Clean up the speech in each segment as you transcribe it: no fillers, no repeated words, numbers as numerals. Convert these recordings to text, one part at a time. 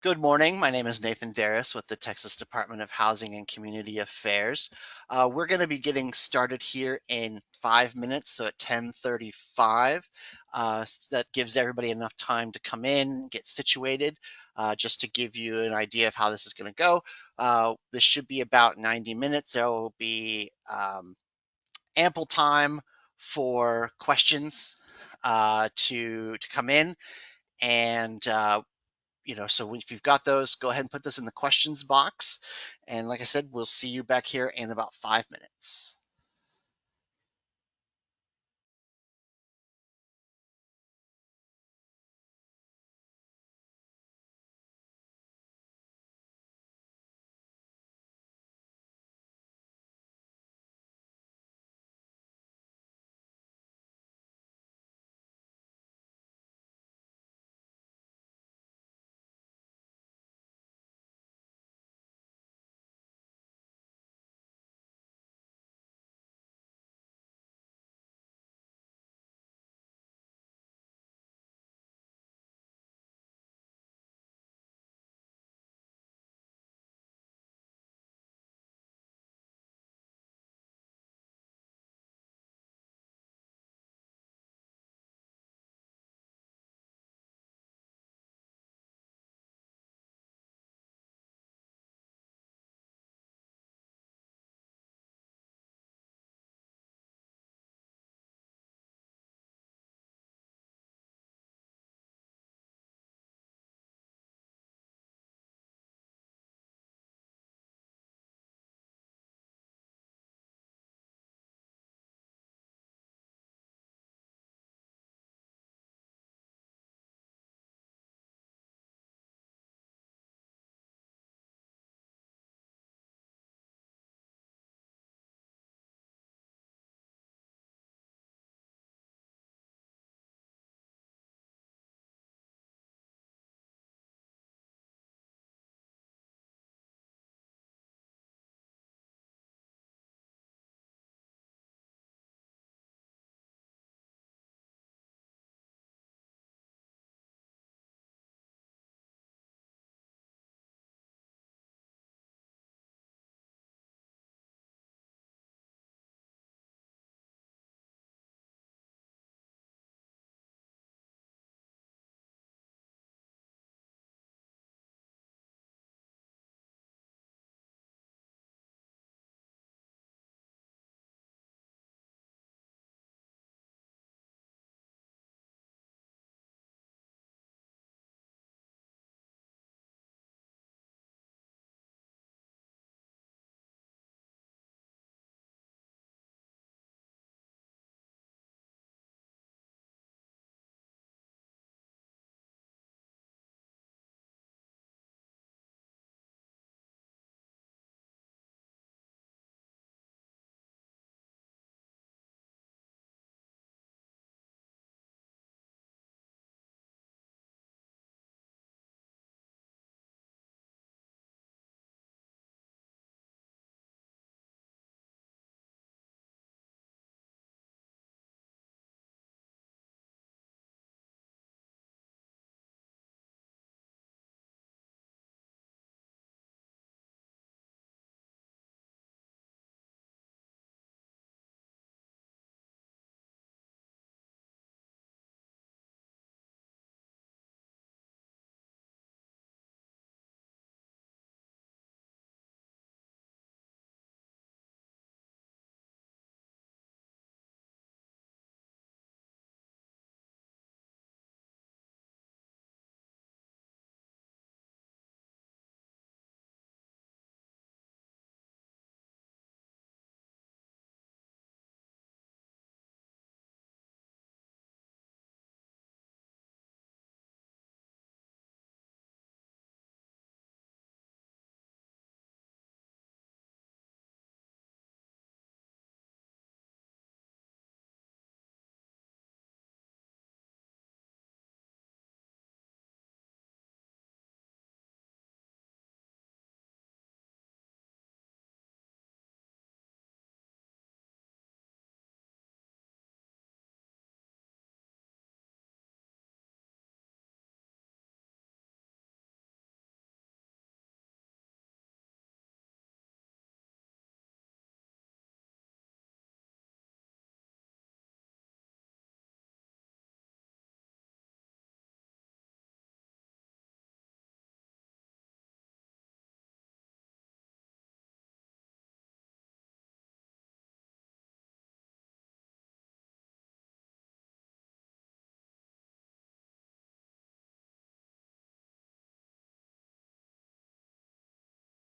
Good morning. My name is Nathan Darris with the Texas Department of Housing and Community Affairs. We're going to be getting started here in 5 minutes, so at 10:35. So that gives everybody enough time to come in, get situated. Just to give you an idea of how this is going to go, this should be about 90 minutes. There will be ample time for questions to come in, and so if you've got those, go ahead and put those in the questions box. And like I said, we'll see you back here in about 5 minutes.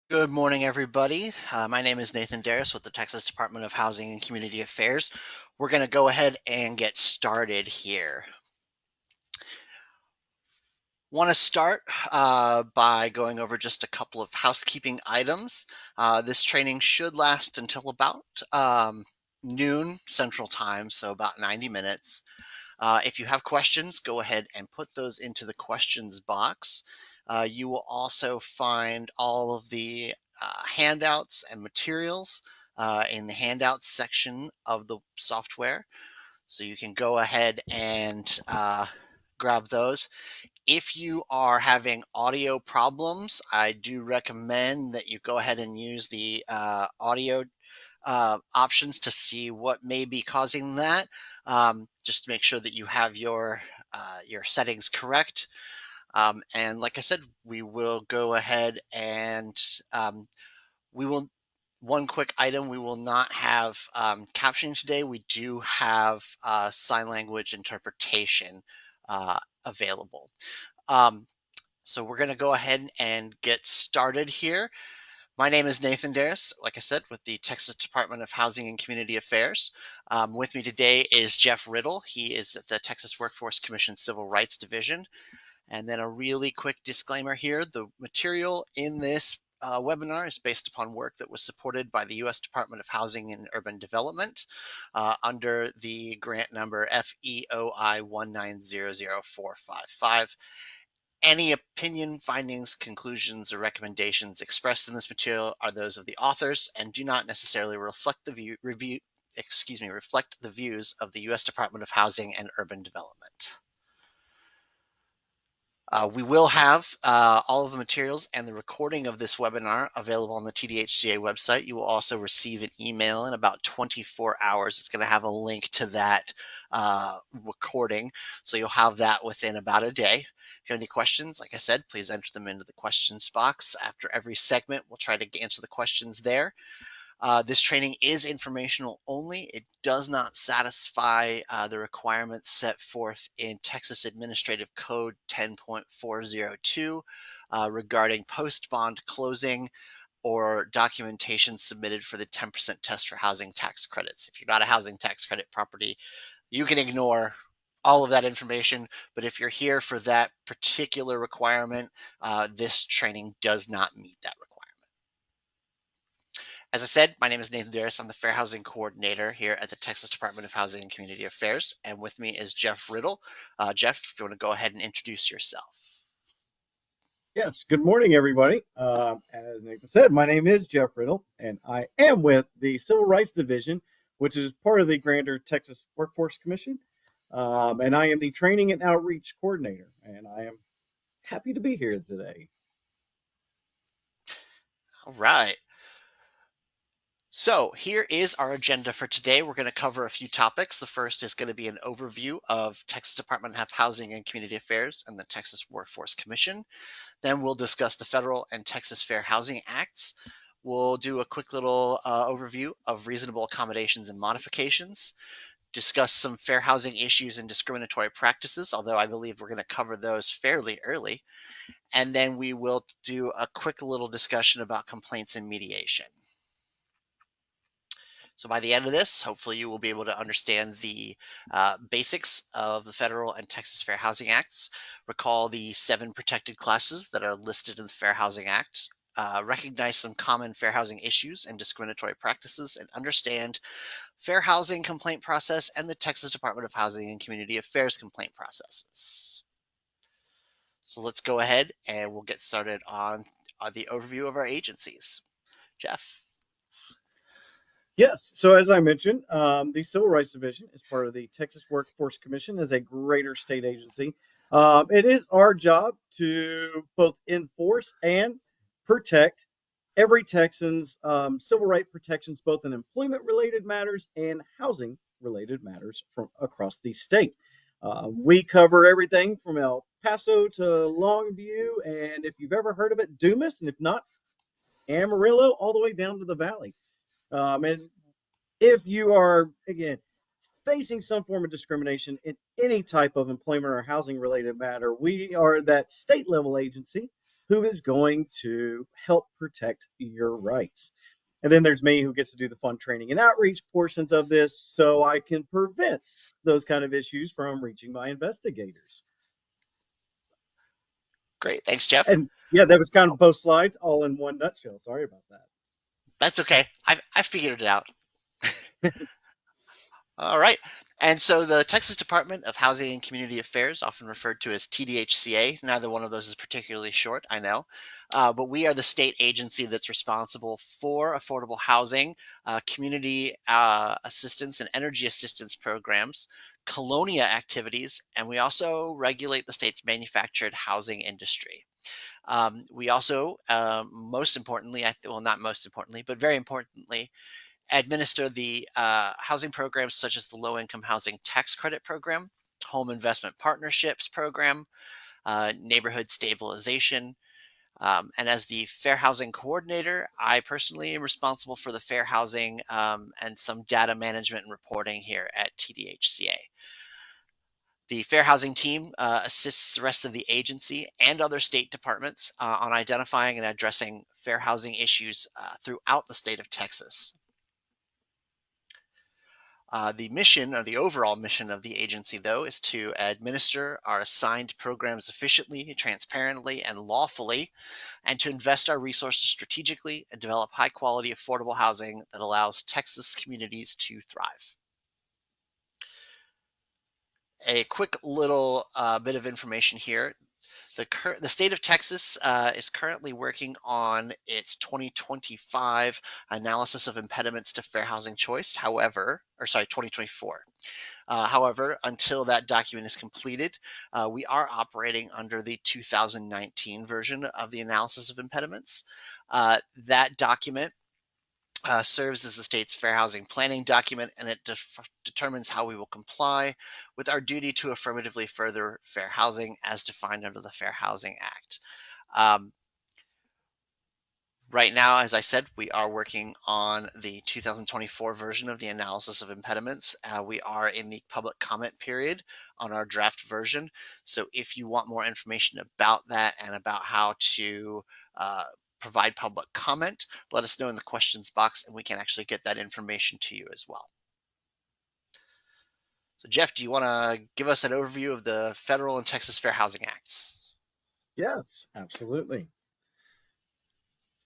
Good morning, everybody. My name is Nathan Darris with the Texas Department of Housing and Community Affairs. We're going to go ahead and get started here. Want to start by going over just a couple of housekeeping items. This training should last until about noon Central Time, so about 90 minutes. If you have questions, go ahead and put those into the questions box. You will also find all of the handouts and materials in the handouts section of the software. So you can go ahead and grab those. If you are having audio problems, I do recommend that you go ahead and use the audio options to see what may be causing that. Just to make sure that you have your settings correct. And like I said, we will go ahead and we will. One quick item: we will not have captioning today. We do have sign language interpretation available. Um, so we're going to go ahead and get started here. My name is Nathan Darris, like I said, with the Texas Department of Housing and Community Affairs. With me today is Jeff Riddle. He is at the Texas Workforce Commission Civil Rights Division. And then a really quick disclaimer here: the material in this webinar is based upon work that was supported by the U.S. Department of Housing and Urban Development under the grant number FEOI 1900455. Any opinion, findings, conclusions, or recommendations expressed in this material are those of the authors and do not necessarily reflect reflect the views of the U.S. Department of Housing and Urban Development. We will have all of the materials and the recording of this webinar available on the TDHCA website. You will also receive an email in about 24 hours. It's going to have a link to that recording, so you'll have that within about a day. If you have any questions, like I said, please enter them into the questions box. After every segment, we'll try to answer the questions there. This training is informational only. It does not satisfy the requirements set forth in Texas Administrative Code 10.402 regarding post-bond closing or documentation submitted for the 10% test for housing tax credits. If you're not a housing tax credit property, you can ignore all of that information. But if you're here for that particular requirement, this training does not meet that requirement. As I said, my name is Nathan Darris. I'm the Fair Housing Coordinator here at the Texas Department of Housing and Community Affairs. And with me is Jeff Riddle. Jeff, if you want to go ahead and introduce yourself. Yes, good morning, everybody. As Nathan said, my name is Jeff Riddle, and I am with the Civil Rights Division, which is part of the grander Texas Workforce Commission. And I am the Training and Outreach Coordinator, and I am happy to be here today. All right. So here is our agenda for today. We're going to cover a few topics. The first is going to be an overview of Texas Department of Housing and Community Affairs and the Texas Workforce Commission. Then we'll discuss the federal and Texas Fair Housing Acts. We'll do a quick little overview of reasonable accommodations and modifications, discuss some fair housing issues and discriminatory practices, although I believe we're going to cover those fairly early. And then we will do a quick little discussion about complaints and mediation. So by the end of this, hopefully you will be able to understand the basics of the federal and Texas Fair Housing Acts, recall the 7 protected classes that are listed in the Fair Housing Act, recognize some common fair housing issues and discriminatory practices, and understand fair housing complaint process and the Texas Department of Housing and Community Affairs complaint processes. So let's go ahead and we'll get started on the overview of our agencies. Jeff. Yes, so as I mentioned, the Civil Rights Division is part of the Texas Workforce Commission as a greater state agency. It is our job to both enforce and protect every Texan's civil right protections, both in employment-related matters and housing-related matters from across the state. We cover everything from El Paso to Longview, and if you've ever heard of it, Dumas, and if not, Amarillo, all the way down to the valley. And if you are, again, facing some form of discrimination in any type of employment or housing related matter, we are that state level agency who is going to help protect your rights. And then there's me who gets to do the fun training and outreach portions of this so I can prevent those kind of issues from reaching my investigators. Great. Thanks, Jeff. And yeah, that was kind of both slides all in one nutshell. Sorry about That's okay. I figured it out. that. All right. And so the Texas Department of Housing and Community Affairs, often referred to as TDHCA, neither one of those is particularly short, I know, but we are the state agency that's responsible for affordable housing, community assistance, and energy assistance programs, colonia activities, and we also regulate the state's manufactured housing industry. We also, most importantly, well, not most importantly, but very importantly, administer the housing programs such as the Low Income Housing Tax Credit Program, Home Investment Partnerships Program, Neighborhood Stabilization. And as the Fair Housing Coordinator, I personally am responsible for the fair housing and some data management and reporting here at TDHCA. The Fair Housing team assists the rest of the agency and other state departments on identifying and addressing fair housing issues throughout the state of Texas. The mission, or the overall mission of the agency, though, is to administer our assigned programs efficiently, transparently, and lawfully, and to invest our resources strategically and develop high quality, affordable housing that allows Texas communities to thrive. A quick little bit of information here. The state of Texas is currently working on its 2025 analysis of impediments to fair housing choice. However, or sorry, 2024. However, until that document is completed, we are operating under the 2019 version of the analysis of impediments. That document serves as the state's fair housing planning document, and it determines how we will comply with our duty to affirmatively further fair housing as defined under the Fair Housing Act. Um, Right now, as I said, we are working on the 2024 version of the analysis of impediments. We are in the public comment period on our draft version. So if you want more information about that and about how to provide public comment, let us know in the questions box and we can actually get that information to you as well. So Jeff, do you want to give us an overview of the federal and Texas Fair Housing Acts? Yes, absolutely.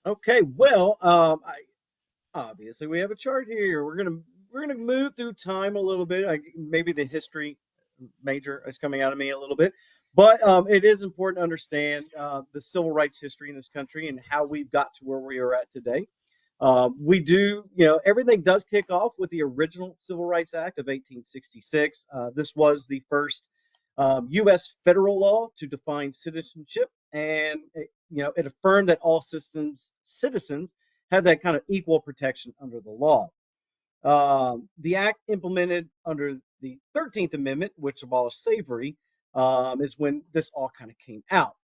Okay, well, obviously we have a chart here. We're gonna move through time a little bit. Maybe the history major is coming out of me a little bit, but it is important to understand the civil rights history in this country and how we've got to where we are at today. We do, everything does kick off with the original Civil Rights Act of 1866. This was the first U.S. federal law to define citizenship, and it affirmed that all citizens have that kind of equal protection under the law. The act implemented under the 13th Amendment, which abolished slavery, is when this all kind of came out.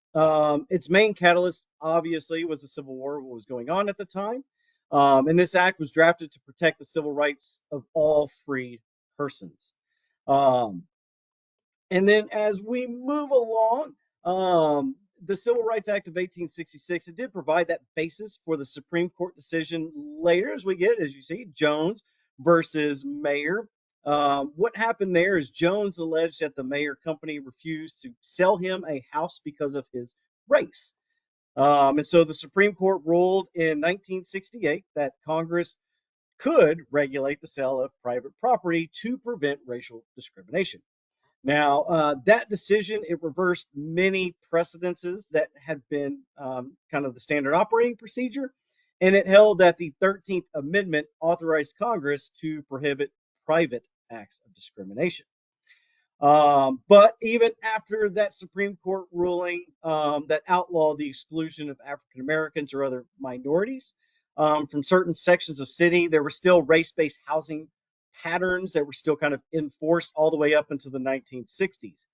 Its main catalyst, obviously, was the Civil War, what was going on at the time. And this act was drafted to protect the civil rights of all freed persons. Um, and then as we move along, the Civil Rights Act of 1866, it did provide that basis for the Supreme Court decision later, as we get, as you see, Jones versus Mayer. What happened there is Jones alleged that the Mayer company refused to sell him a house because of his race. And so the Supreme Court ruled in 1968 that Congress could regulate the sale of private property to prevent racial discrimination. Now, that decision, it reversed many precedences that had been kind of the standard operating procedure, and it held that the 13th Amendment authorized Congress to prohibit private acts of discrimination. But even after that Supreme Court ruling that outlawed the exclusion of African Americans or other minorities from certain sections of city, there were still race-based housing patterns that were still kind of enforced all the way up into the 1960s.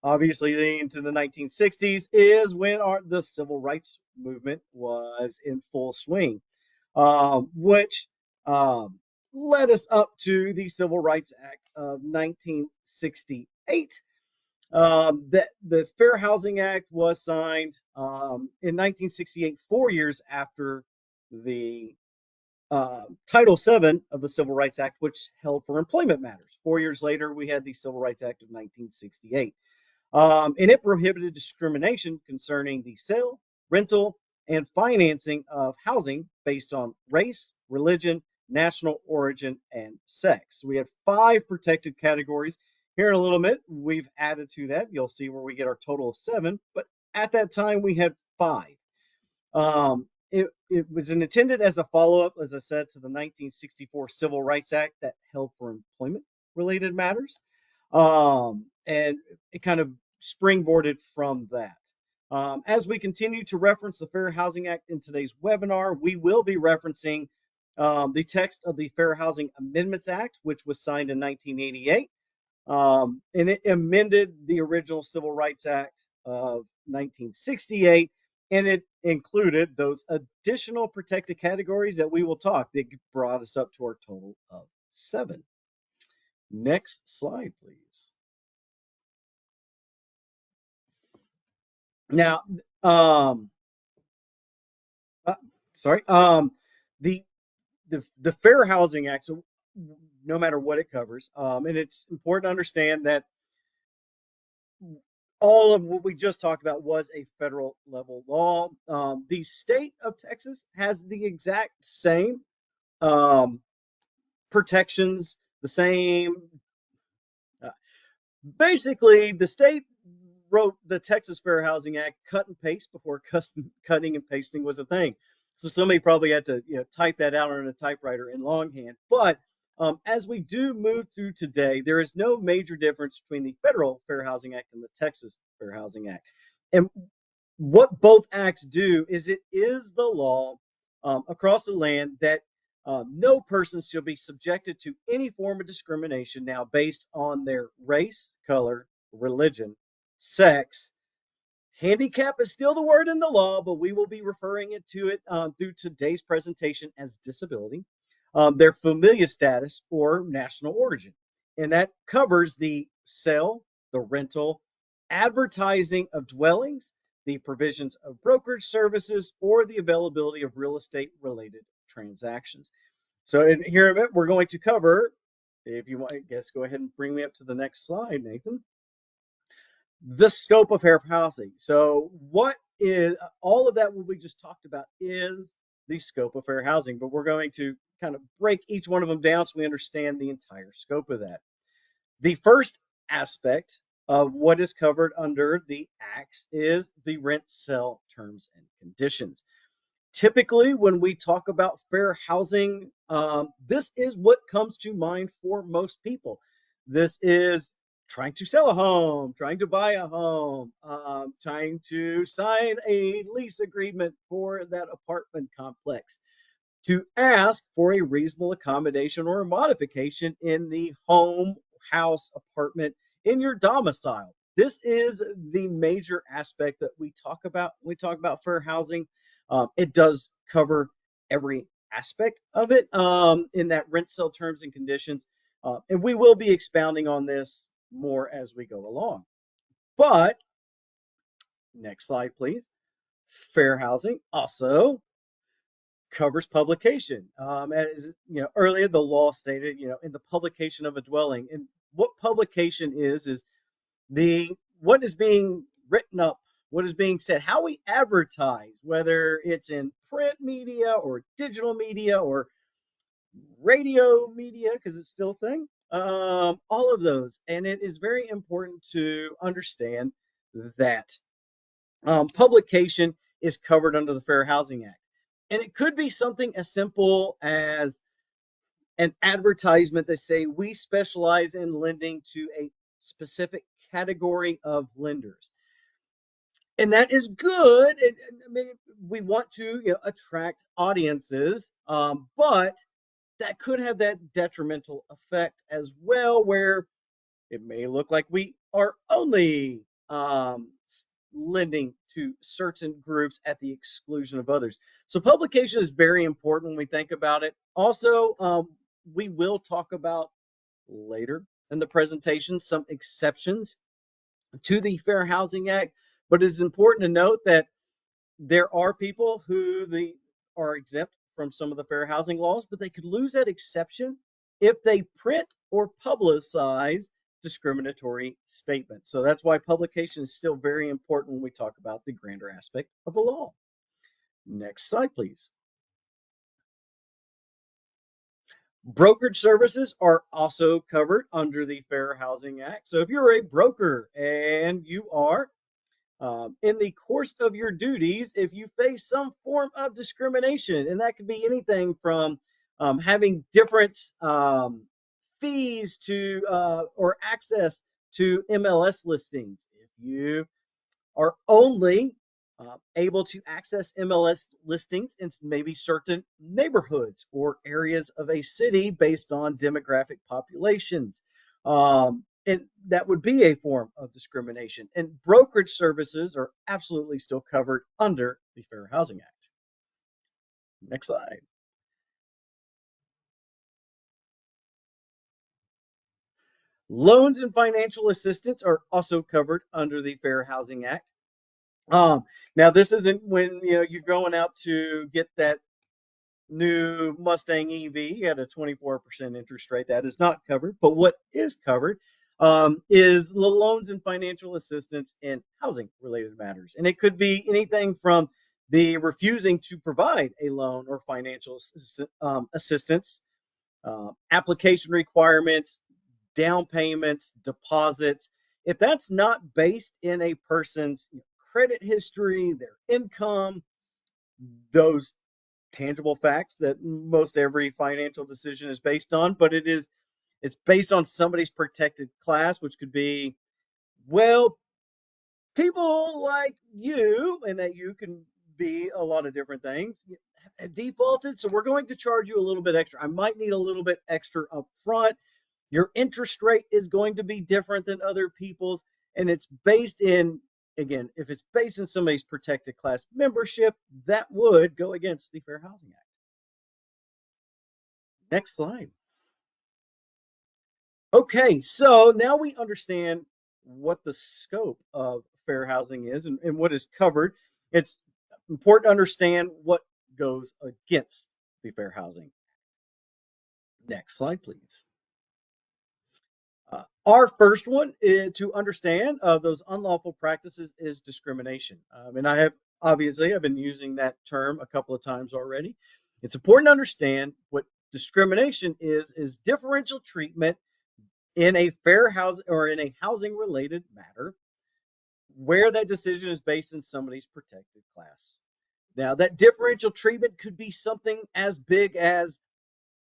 Obviously, into the 1960s is when the civil rights movement was in full swing, which led us up to the Civil Rights Act of 1968. The Fair Housing Act was signed in 1968, 4 years after the Title VII of the Civil Rights Act, which held for employment matters. 4 years later, we had the Civil Rights Act of 1968. And it prohibited discrimination concerning the sale, rental, and financing of housing based on race, religion, national origin, and sex. We had 5 protected categories. Here in a little bit, we've added to that. You'll see where we get our total of 7, but at that time we had 5. It was intended as a follow-up, as I said, to the 1964 Civil Rights Act that held for employment-related matters. And it kind of springboarded from that. As we continue to reference the Fair Housing Act in today's webinar, we will be referencing the text of the Fair Housing Amendments Act, which was signed in 1988. And it amended the original Civil Rights Act of 1968, and it included those additional protected categories that we will talk that brought us up to our total of 7. Next slide, please. Now, um, uh, sorry, the, the Fair Housing Act, so no matter what it covers, and it's important to understand that all of what we just talked about was a federal level law. The state of Texas has the exact same um, protections, the same. Uh, Basically, the state wrote the Texas Fair Housing Act cut and paste before cutting and pasting was a thing. So somebody probably had to type that out on a typewriter in longhand. But as we do move through today, there is no major difference between the Federal Fair Housing Act and the Texas Fair Housing Act. And what both acts do is it is the law across the land that no person shall be subjected to any form of discrimination now based on their race, color, religion, sex. Handicap is still the word in the law, but we will be referring to it through today's presentation as disability, their familial status, or national origin. And that covers the sale, the rental, advertising of dwellings, the provisions of brokerage services, or the availability of real estate related transactions. So in here in a bit, we're going to cover, if you want, I guess go ahead and bring me up to the next slide, Nathan, the scope of fair housing. So what is all of that what we just talked about is the scope of fair housing, but we're going to kind of break each one of them down so we understand the entire scope of that. The first aspect of what is covered under the acts is the rent sale terms and conditions. Typically, when we talk about fair housing, this is what comes to mind for most people. This is trying to sell a home, trying to buy a home, trying to sign a lease agreement for that apartment complex, to ask for a reasonable accommodation or a modification in the home, house, apartment, in your domicile. This is the major aspect that we talk about when we talk about fair housing. It does cover every aspect of it in that rent sale terms and conditions. And we will be expounding on this more as we go along. But next slide, please. Fair housing also covers publication. As earlier, the law stated, in the publication of a dwelling. And what publication is the what is being written up, what is being said, how we advertise, whether it's in print media or digital media or radio media, because it's still a thing. All of those, and it is very important to understand that publication is covered under the Fair Housing Act. And it could be something as simple as an advertisement that say we specialize in lending to a specific category of lenders. And that is good. I mean, we want to attract audiences, but that could have that detrimental effect as well, where it may look like we are only lending to certain groups at the exclusion of others. So publication is very important when we think about it. Also, we will talk about later in the presentation some exceptions to the Fair Housing Act. But it's important to note that there are people who are exempt from some of the fair housing laws, but they could lose that exception if they print or publicize discriminatory statements. So that's why publication is still very important when we talk about the grander aspect of the law. Next slide, please. Brokerage services are also covered under the Fair Housing Act. So if you're a broker and you are in the course of your duties, if you face some form of discrimination, and that could be anything from having different fees to or access to MLS listings, if you are only able to access MLS listings in maybe certain neighborhoods or areas of a city based on demographic populations. And that would be a form of discrimination. And brokerage services are absolutely still covered under the Fair Housing Act. Next slide. Loans and financial assistance are also covered under the Fair Housing Act. Now, this isn't when you're going out to get that new Mustang EV at a 24% interest rate. That is not covered. But what is covered is the loans and financial assistance in housing related matters. And it could be anything from the refusing to provide a loan or financial assistance, application requirements, down payments, deposits. If that's not based in a person's credit history, their income, those tangible facts that most every financial decision is based on, but it's based on somebody's protected class, which could be, well, people like you, and that you can be a lot of different things, defaulted. So we're going to charge you a little bit extra. I might need a little bit extra up front. Your interest rate is going to be different than other people's, and it's based in, again, if it's based in somebody's protected class membership, that would go against the Fair Housing Act. Next slide. Okay, so now we understand what the scope of fair housing is and what is covered. It's important to understand what goes against the fair housing. Next slide, please. Our first one to understand those unlawful practices is discrimination. And I've been using that term a couple of times already. It's important to understand what discrimination is differential treatment in a fair housing or in a housing related matter where that decision is based in somebody's protected class. Now, that differential treatment could be something as big as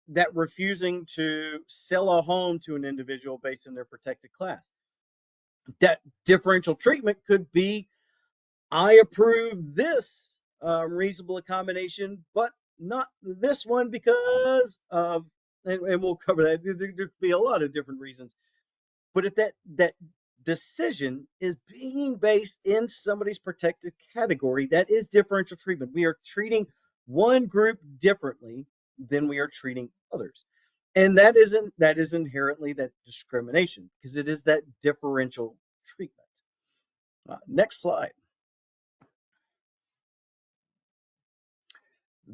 that refusing to sell a home to an individual based in their protected class. That differential treatment could be, I approve this reasonable accommodation, but not this one because of, and we'll cover that. There could be a lot of different reasons. But if that decision is being based in somebody's protected category, that is differential treatment. We are treating one group differently than we are treating others. And that is inherently that discrimination because it is that differential treatment. Next slide.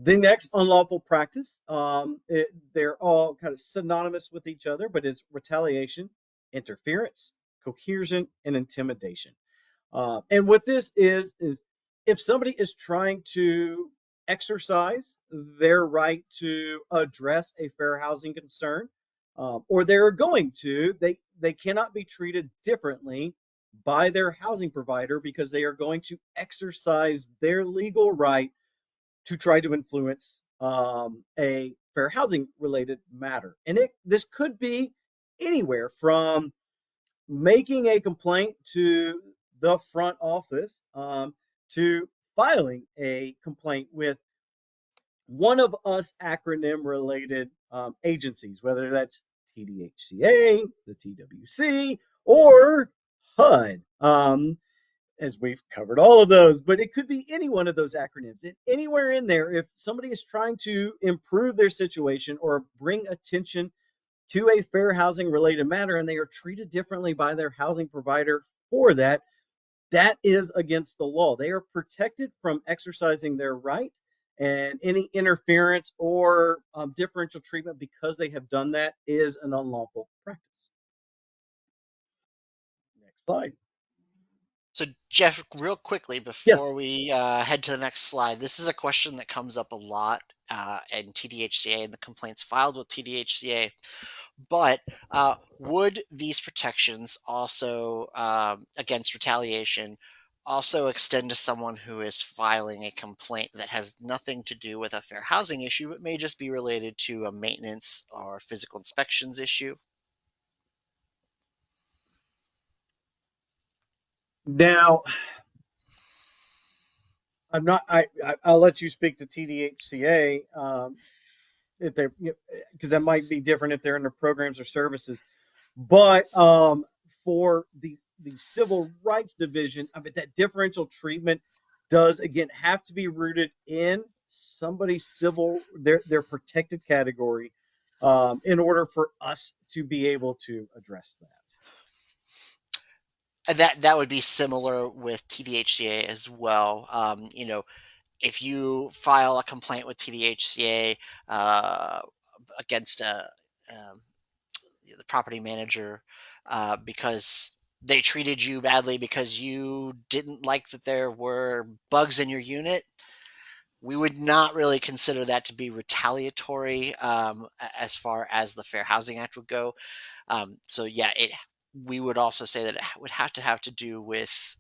The next unlawful practice, they're all kind of synonymous with each other, but it's retaliation, interference, coercion, and intimidation. And what this is if somebody is trying to exercise their right to address a fair housing concern, or they're going to, they cannot be treated differently by their housing provider because they are going to exercise their legal right to try to influence a fair housing related matter. And this could be anywhere from making a complaint to the front office to filing a complaint with one of us acronym related agencies, whether that's TDHCA, the TWC, or HUD. As we've covered all of those, but it could be any one of those acronyms. And anywhere in there, if somebody is trying to improve their situation or bring attention to a fair housing related matter and they are treated differently by their housing provider for that, that is against the law. They are protected from exercising their right, and any interference or differential treatment because they have done that is an unlawful practice. Next slide. So, Jeff, real quickly before Yes. we head to the next slide, this is a question that comes up a lot in TDHCA and the complaints filed with TDHCA. But would these protections also, against retaliation, also extend to someone who is filing a complaint that has nothing to do with a fair housing issue, but may just be related to a maintenance or physical inspections issue? Now, I'm not. I'll let you speak to TDHCA if they, because that might be different if they're in their programs or services. But for the civil rights division, I mean that differential treatment does again have to be rooted in somebody's civil their protected category in order for us to be able to address that. And that would be similar with TDHCA as well. If you file a complaint with TDHCA uh, against um, the property manager because they treated you badly because you didn't like that there were bugs in your unit, we would not really consider that to be retaliatory as far as the Fair Housing Act would go. So yeah, we would also say that it would have to do with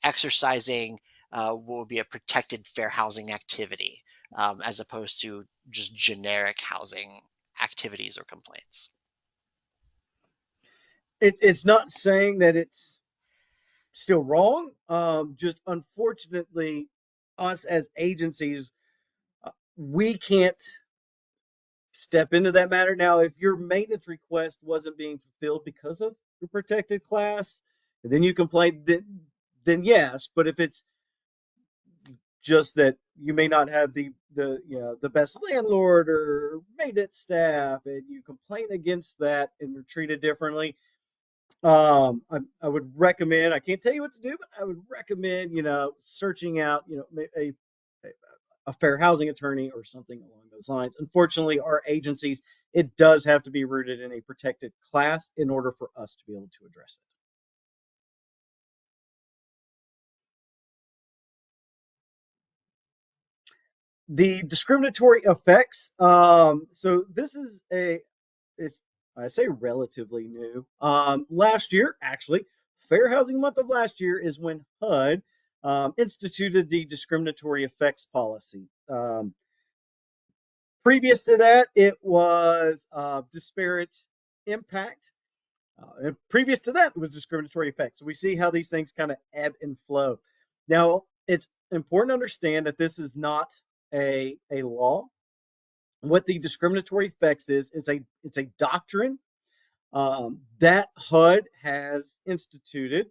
exercising what would be a protected fair housing activity, as opposed to just generic housing activities or complaints. It's not saying that it's still wrong. Just unfortunately, us as agencies, we can't step into that matter. Now, if your maintenance request wasn't being fulfilled because of your protected class, and then you complain, then yes. But if it's just that you may not have the best landlord or maintenance staff, and you complain against that and you're treated differently, I would recommend. I can't tell you what to do, but I would recommend searching out a fair housing attorney or something along those lines. Unfortunately, our agencies, it does have to be rooted in a protected class in order for us to be able to address it. The discriminatory effects. So this is it's I say relatively new. Last year, actually, Fair Housing Month of last year is when HUD instituted the discriminatory effects policy. Previous to that, it was disparate impact. And previous to that, it was discriminatory effects. So we see how these things kind of ebb and flow. Now, it's important to understand that this is not a law. What the discriminatory effects is it's a doctrine that HUD has instituted.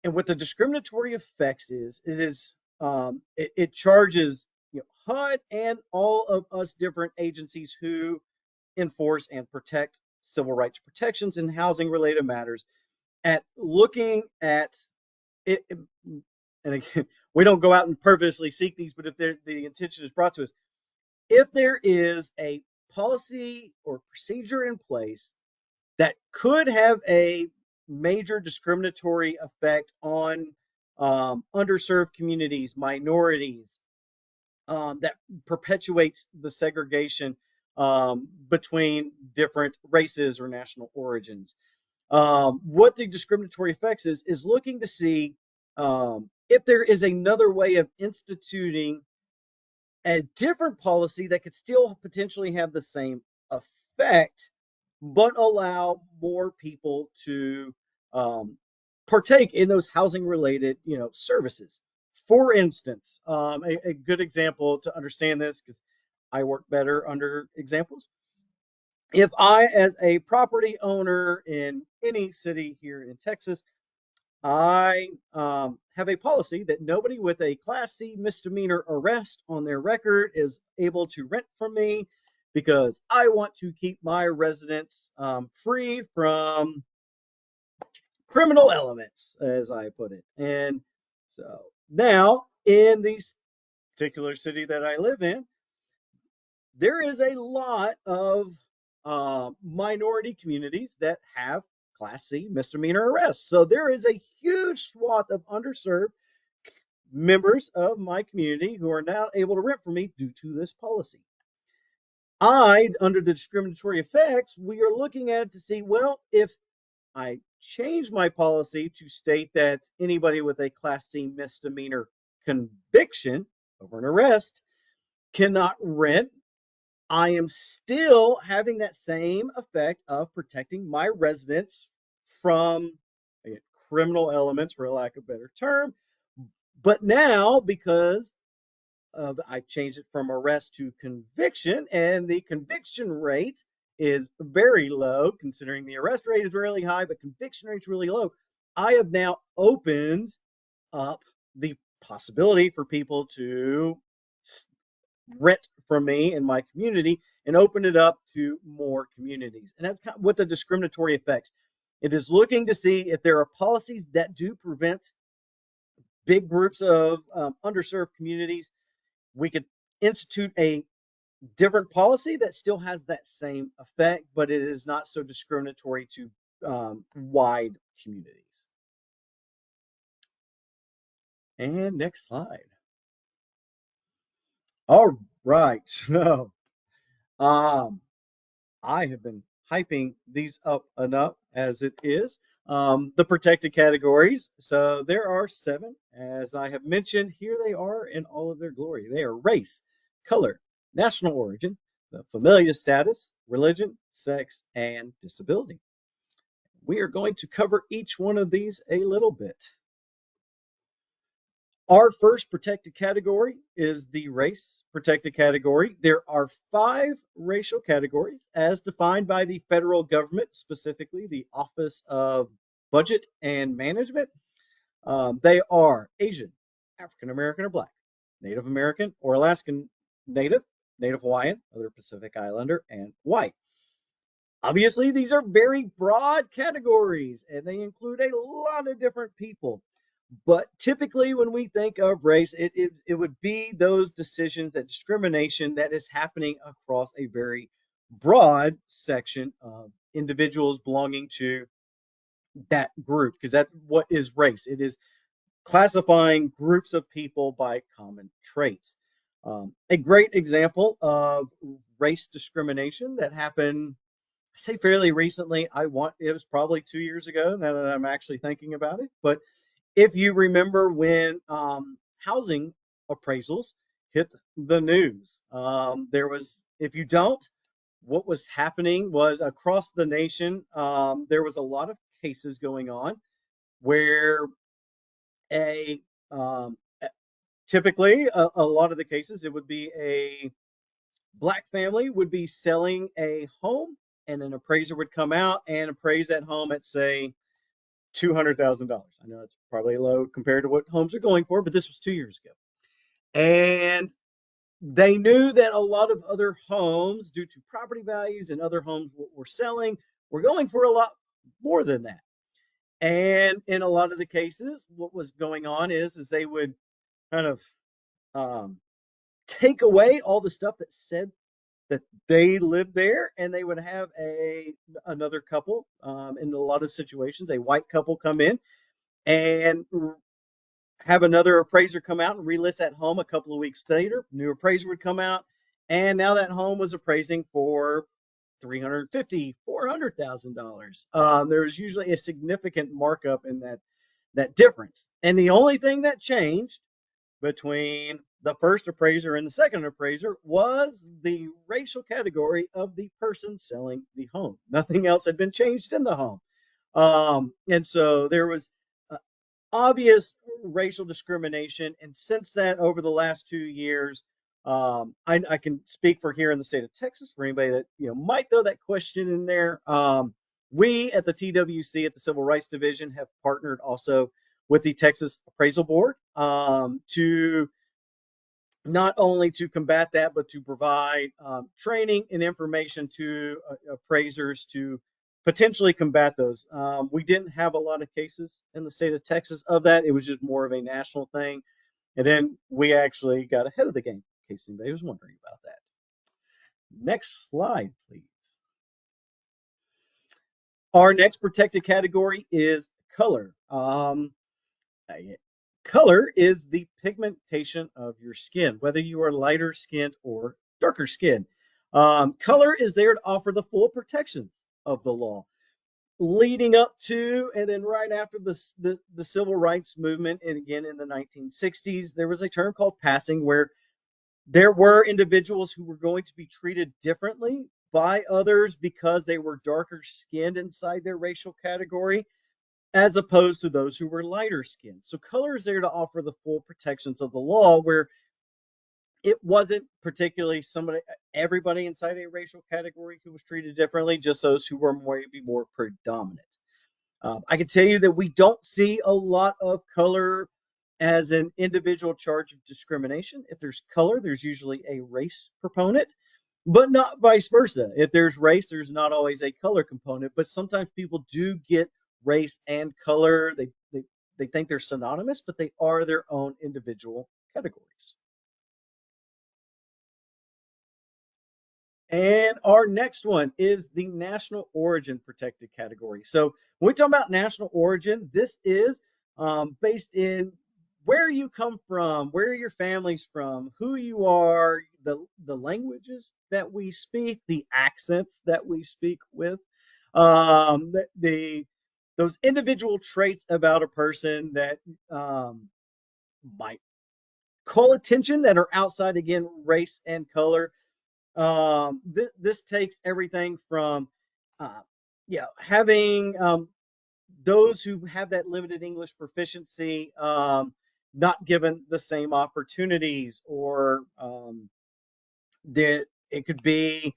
And what the discriminatory effects is, it charges HUD and all of us different agencies who enforce and protect civil rights protections and housing related matters at looking at it. And again, we don't go out and purposely seek these, but if the intention is brought to us, if there is a policy or procedure in place that could have a major discriminatory effect on underserved communities, minorities, that perpetuates the segregation between different races or national origins. What the discriminatory effects is looking to see if there is another way of instituting a different policy that could still potentially have the same effect, but allow more people to partake in those housing related, services. For instance, a good example to understand this, because I work better under examples. If I, as a property owner in any city here in Texas, I have a policy that nobody with a Class C misdemeanor arrest on their record is able to rent from me because I want to keep my residents free from criminal elements, as I put it. And so now, in the particular city that I live in, there is a lot of minority communities that have Class C misdemeanor arrests. So there is a huge swath of underserved members of my community who are now able to rent for me due to this policy. Under the discriminatory effects, we are looking at it to see, well, if I change my policy to state that anybody with a Class C misdemeanor conviction over an arrest cannot rent, I am still having that same effect of protecting my residents from again, criminal elements, for lack of a better term. But now, because I changed it from arrest to conviction, and the conviction rate is very low, considering the arrest rate is really high, but conviction rate is really low. I have now opened up the possibility for people to rent from me in my community and open it up to more communities. And that's kind of what the discriminatory effects. It is looking to see if there are policies that do prevent big groups of underserved communities. We could institute a different policy that still has that same effect, but it is not so discriminatory to wide communities. And next slide. All right. So um, I have been hyping these up enough as it is. The protected categories. So there are 7. As I have mentioned, here they are in all of their glory. They are race, color, national origin, the familial status, religion, sex, and disability. We are going to cover each one of these a little bit. Our first protected category is the race protected category. There are 5 racial categories as defined by the federal government, specifically the Office of Budget and Management. They are Asian, African American or Black, Native American or Alaskan Native, Native Hawaiian, other Pacific Islander, and white. Obviously, these are very broad categories and they include a lot of different people. But typically, when we think of race, it would be those decisions, that discrimination that is happening across a very broad section of individuals belonging to that group, because that's what is race. It is classifying groups of people by common traits. A great example of race discrimination that happened, I say fairly recently. It was probably 2 years ago now that I'm actually thinking about it. But if you remember when housing appraisals hit the news, if you don't, what was happening was across the nation, there was a lot of cases going on where a um, typically a lot of the cases, it would be a Black family would be selling a home, and an appraiser would come out and appraise that home at, say, $200,000. I know it's probably low compared to what homes are going for, but this was 2 years ago. And they knew that a lot of other homes, due to property values and other homes were selling, were going for a lot more than that. And in a lot of the cases, what was going on is they would kind of um, take away all the stuff that said that they lived there, and they would have another couple. In a lot of situations, a white couple come in and have another appraiser come out and relist that home a couple of weeks later. New appraiser would come out, and now that home was appraising for $350,000, $400,000. There's usually a significant markup in that difference. And the only thing that changed between the first appraiser and the second appraiser was the racial category of the person selling the home. Nothing else had been changed in the home. And so there was obvious racial discrimination. And since that, over the last 2 years, I can speak for here in the state of Texas for anybody that might throw that question in there. We at the TWC at the Civil Rights Division have partnered also with the Texas Appraisal Board to not only to combat that, but to provide training and information to appraisers to potentially combat those. We didn't have a lot of cases in the state of Texas of that. It was just more of a national thing. And then we actually got ahead of the game, in case anybody was wondering about that. Next slide, please. Our next protected category is color. Color is the pigmentation of your skin, whether you are lighter skinned or darker skinned. Color is there to offer the full protections of the law. Leading up to and then right after the civil rights movement, and again in the 1960s, there was a term called passing where there were individuals who were going to be treated differently by others because they were darker skinned inside their racial category as opposed to those who were lighter skinned. So color is there to offer the full protections of the law where it wasn't particularly everybody inside a racial category who was treated differently, just those who were maybe more predominant. I can tell you that we don't see a lot of color as an individual charge of discrimination. If there's color, there's usually a race proponent, but not vice versa. If there's race, there's not always a color component, but sometimes people do get race and color. They think they're synonymous, but they are their own individual categories. And our next one is the national origin protected category. So when we talk about national origin, this is based in where you come from, where your family's from, who you are, the languages that we speak, the accents that we speak with, those individual traits about a person that might call attention that are outside again race and color. This takes everything from, uh, having those who have that limited English proficiency not given the same opportunities, or that it could be,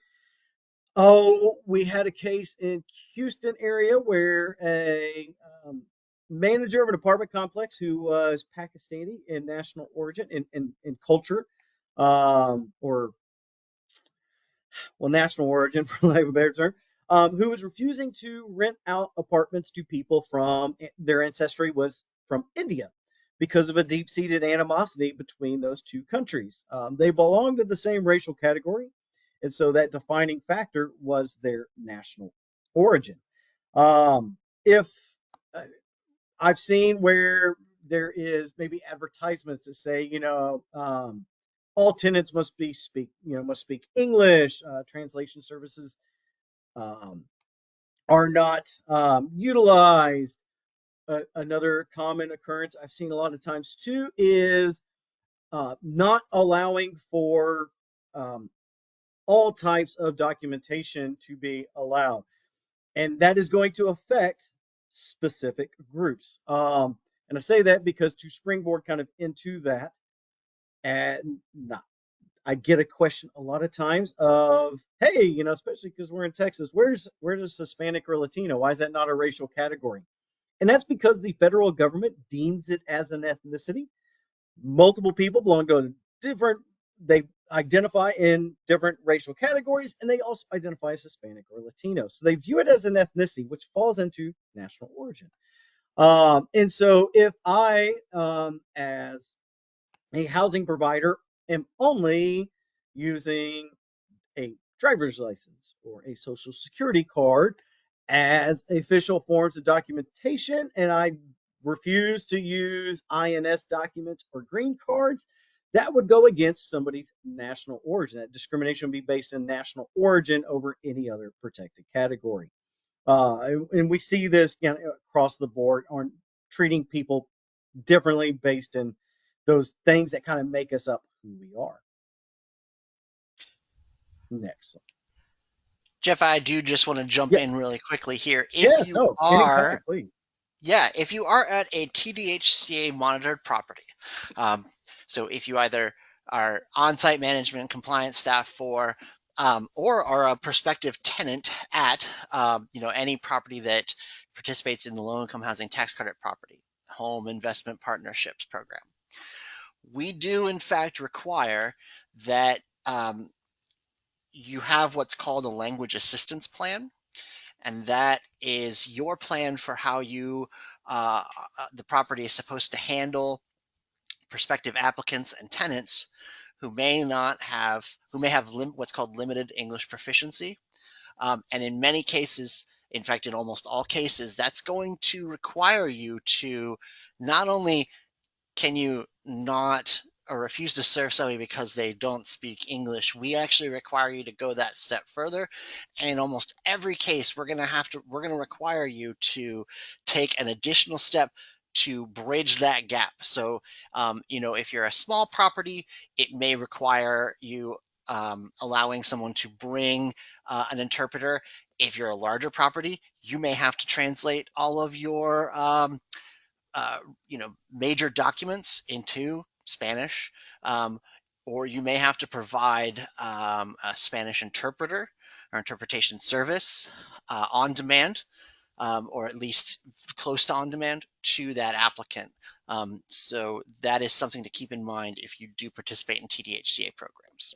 oh, we had a case in Houston area where a manager of an apartment complex who was Pakistani in national origin in culture, or well, national origin, for lack of a better term, who was refusing to rent out apartments to people from their ancestry was from India because of a deep seated animosity between those two countries. They belonged to the same racial category, and so that defining factor was their national origin. If I've seen where there is maybe advertisements that say, all tenants must speak English. Translation services um, are not utilized. Another common occurrence I've seen a lot of times too is not allowing for um, all types of documentation to be allowed, and that is going to affect specific groups. And I say that because to springboard kind of into that, and not, I get a question a lot of times of, hey, especially because we're in Texas, where's Hispanic or Latino? Why is that not a racial category? And that's because the federal government deems it as an ethnicity. Multiple people belong to different, they identify in different racial categories, and they also identify as Hispanic or Latino. So they view it as an ethnicity, which falls into national origin. And so if I, as a housing provider, am only using a driver's license or a social security card as official forms of documentation, and I refuse to use INS documents or green cards, that would go against somebody's national origin. That discrimination would be based in national origin over any other protected category. And we see this across the board on treating people differently based in those things that kind of make us up who we are. Next. Jeff, I do just want to jump Yeah. in really quickly here. Yes. No. Anytime, please. Yeah, if you are at a TDHCA monitored property, um, so if you either are on-site management and compliance staff for, or are a prospective tenant at, any property that participates in the low-income housing tax credit property, home investment partnerships program, we do in fact require that you have what's called a language assistance plan. and that is your plan for how the property is supposed to handle prospective applicants and tenants who may not have who may have what's called limited English proficiency. And in many cases, in fact, in almost all cases, that's going to require you to not only can you not or refuse to serve somebody because they don't speak English, we actually require you to go that step further. And in almost every case, we're going to require you to take an additional step to bridge that gap. So, if you're a small property, it may require you allowing someone to bring an interpreter. If you're a larger property, you may have to translate all of your uh, major documents into Spanish, um, or you may have to provide a Spanish interpreter or interpretation service on demand, or at least close to on demand to that applicant. So that is something to keep in mind if you do participate in TDHCA programs.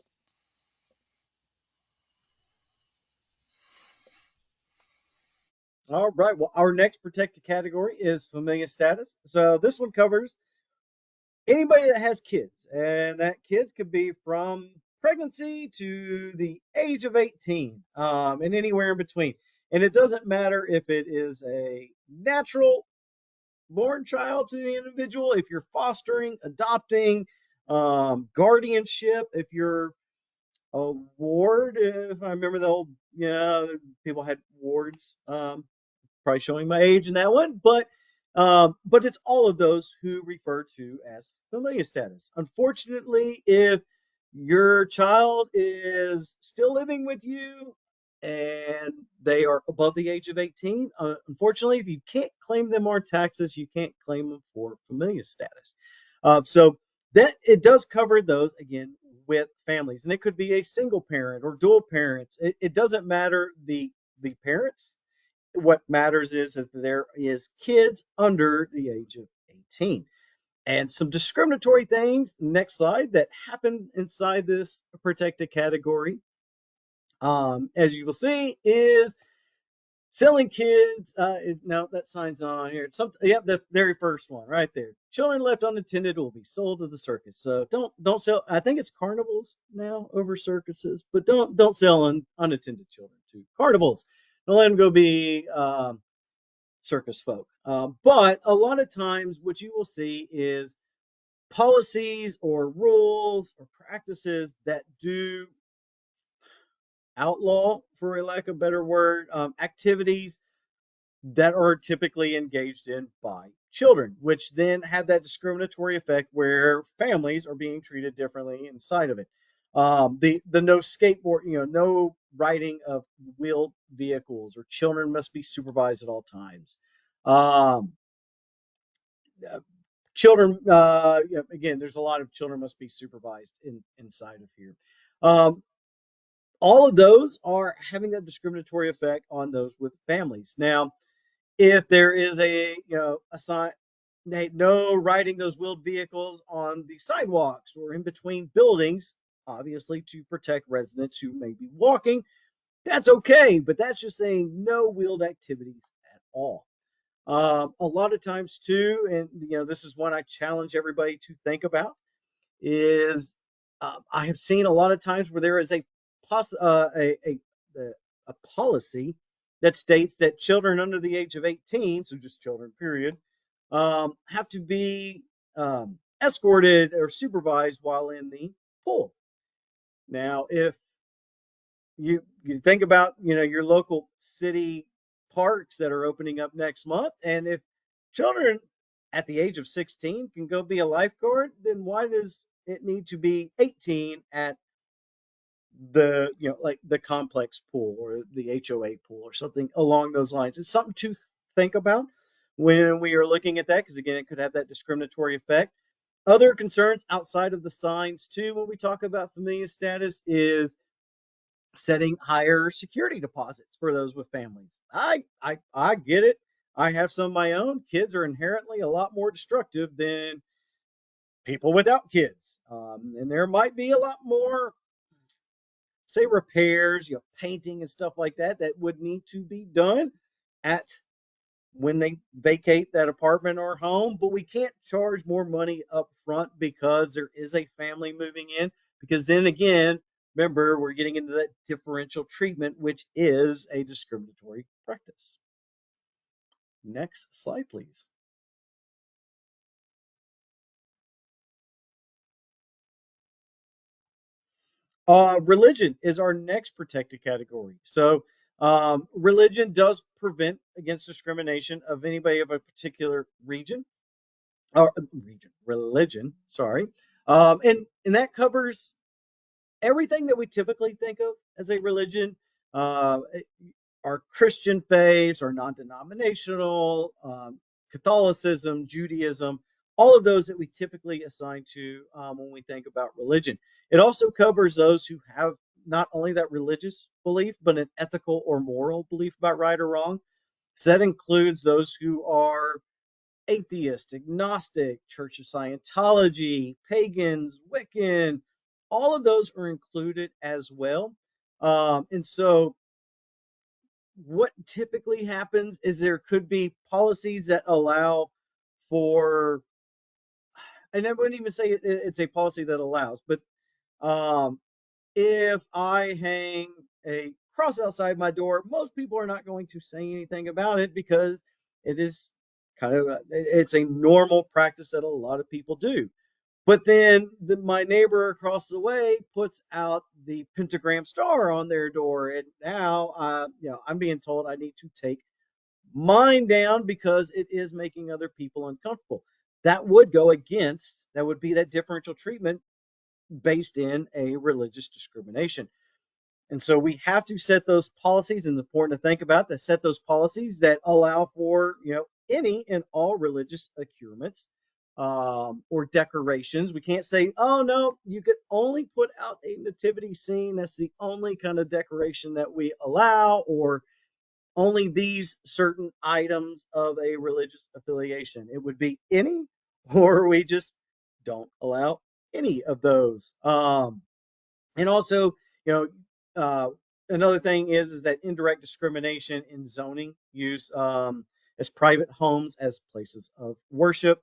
All right. Well, our next protected category is familial status. So this one covers anybody that has kids, and that kids could be from pregnancy to the age of 18, and anywhere in between. And it doesn't matter if it is a natural born child to the individual, if you're fostering, adopting, guardianship, if you're a ward, if I remember the old, yeah, people had wards. Probably showing my age in that one, but it's all of those who refer to as familial status. Unfortunately, if your child is still living with you and they are above the age of 18, unfortunately, if you can't claim them on taxes, you can't claim them for familial status. So that it does cover those again with families, and it could be a single parent or dual parents. It doesn't matter the parents. What matters is that there is kids under the age of 18. And some discriminatory things, next slide, that happen inside this protected category, as you will see, is selling kids. No, that sign's not on here. Yeah, the very first one right there. Children left unattended will be sold to the circus. So don't sell. I think it's carnivals now over circuses, but don't sell unattended children to carnivals. Don't let them go be circus folk. But a lot of times, what you will see is policies or rules or practices that do outlaw, for a lack of a better word, activities that are typically engaged in by children, which then have that discriminatory effect where families are being treated differently inside of it. The no skateboard, no riding of wheeled vehicles, or children must be supervised at all times. Um, Children, again, there's a lot of children must be supervised inside of here. Um, all of those are having that discriminatory effect on those with families. Now, if there is a sign, no riding those wheeled vehicles on the sidewalks or in between buildings, obviously to protect residents who may be walking, that's okay, but that's just saying no wheeled activities at all. A lot of times too, and this is one I challenge everybody to think about, is I have seen a lot of times where there is a policy that states that children under the age of 18, so just children, period, have to be escorted or supervised while in the pool. Now, if you think about your local city parks that are opening up next month, and if children at the age of 16 can go be a lifeguard, then why does it need to be 18 at the like the complex pool or the HOA pool or something along those lines? It's something to think about when we are looking at that, because again, it could have that discriminatory effect. Other concerns outside of the signs too when we talk about familial status is setting higher security deposits for those with families. I get it. I have some of my own. Kids are inherently a lot more destructive than people without kids, and there might be a lot more say repairs, painting and stuff like that that would need to be done at when they vacate that apartment or home, but we can't charge more money up front because there is a family moving in. Because then again, remember, we're getting into that differential treatment, which is a discriminatory practice. Next slide, please. Religion is our next protected category. So, religion does prevent against discrimination of anybody of a particular region or religion. Sorry, and that covers everything that we typically think of as a religion. Uh, our Christian faiths, our non-denominational, Catholicism, Judaism, all of those that we typically assign to when we think about religion. It also covers those who have not only that religious belief, but an ethical or moral belief about right or wrong. So that includes those who are atheist, agnostic, Church of Scientology, pagans, Wiccan, all of those are included as well. And so what typically happens is there could be policies that allow for, and I wouldn't even say it's a policy that allows, but um, if I hang a cross outside my door, most people are not going to say anything about it because it is it's a normal practice that a lot of people do. But then my neighbor across the way puts out the pentagram star on their door, and now I'm being told I need to take mine down because it is making other people uncomfortable. That would be that differential treatment based in a religious discrimination. And so we have to set those policies, and it's important to think about that, set those policies that allow for, any and all religious accoutrements or decorations. We can't say, oh no, you could only put out a nativity scene. That's the only kind of decoration that we allow, or only these certain items of a religious affiliation. It would be any, or we just don't allow any of those. And also, you know, another thing is that indirect discrimination in zoning use as private homes as places of worship,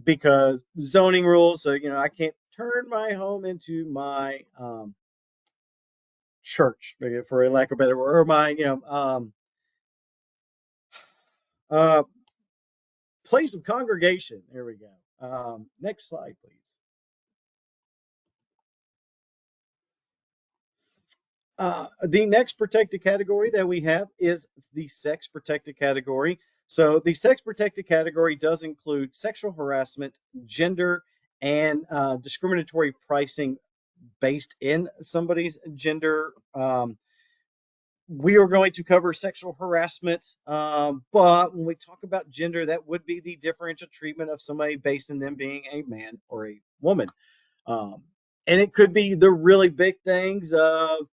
because zoning rules. So I can't turn my home into my church, for a lack of a better word, or my uh, place of congregation. There we go. Next slide, please. The next protected category that we have is the sex protected category. So the sex protected category does include sexual harassment, gender, and discriminatory pricing based in somebody's gender. We are going to cover sexual harassment, but when we talk about gender, that would be the differential treatment of somebody based in them being a man or a woman. Um, and it could be the really big things of,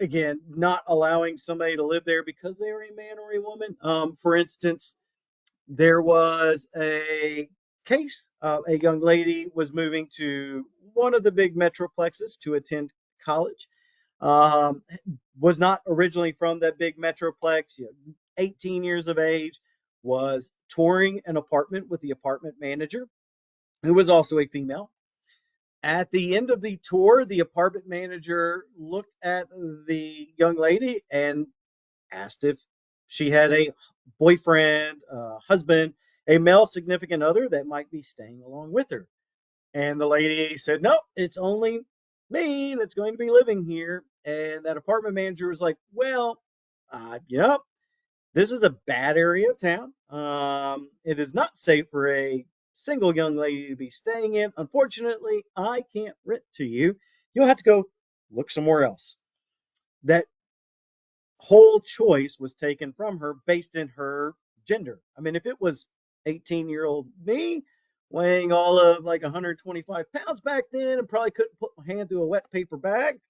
again, not allowing somebody to live there because they are a man or a woman. For instance, there was a case. A young lady was moving to one of the big metroplexes to attend college. Um, was not originally from that big metroplex. 18 years of age, was touring an apartment with the apartment manager, who was also a female. At the end of the tour, the apartment manager looked at the young lady and asked if she had a boyfriend, husband, a male significant other that might be staying along with her. And the lady said, no, it's only me that's going to be living here. And that apartment manager was like, well, this is a bad area of town. It is not safe for a single young lady to be staying in. Unfortunately, I can't rent to you. You'll have to go look somewhere else. That whole choice was taken from her based in her gender. I mean, if it was 18-year-old me weighing all of like 125 pounds back then and probably couldn't put my hand through a wet paper bag,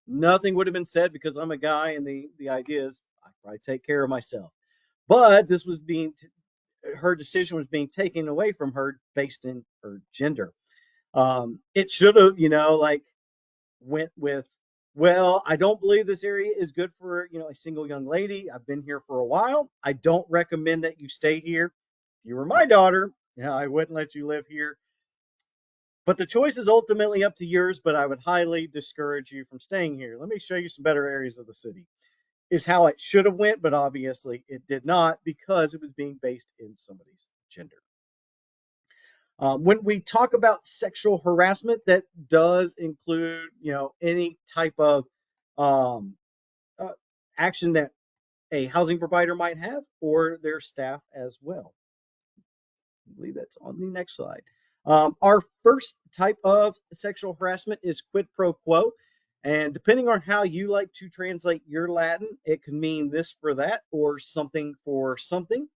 nothing would have been said because I'm a guy, and the idea is I probably take care of myself. But this was her decision was being taken away from her based in her gender. It should have, like went with, well, I don't believe this area is good for, a single young lady. I've been here for a while. I don't recommend that you stay here. If you were my daughter, yeah, I wouldn't let you live here. But the choice is ultimately up to yours, but I would highly discourage you from staying here. Let me show you some better areas of the city. Is how it should have went, but obviously it did not because it was being based in somebody's gender. When we talk about sexual harassment, that does include, any type of um, uh, action that a housing provider might have or their staff as well. I believe that's on the next slide. Our first type of sexual harassment is quid pro quo. And depending on how you like to translate your Latin, it can mean this for that or something for something.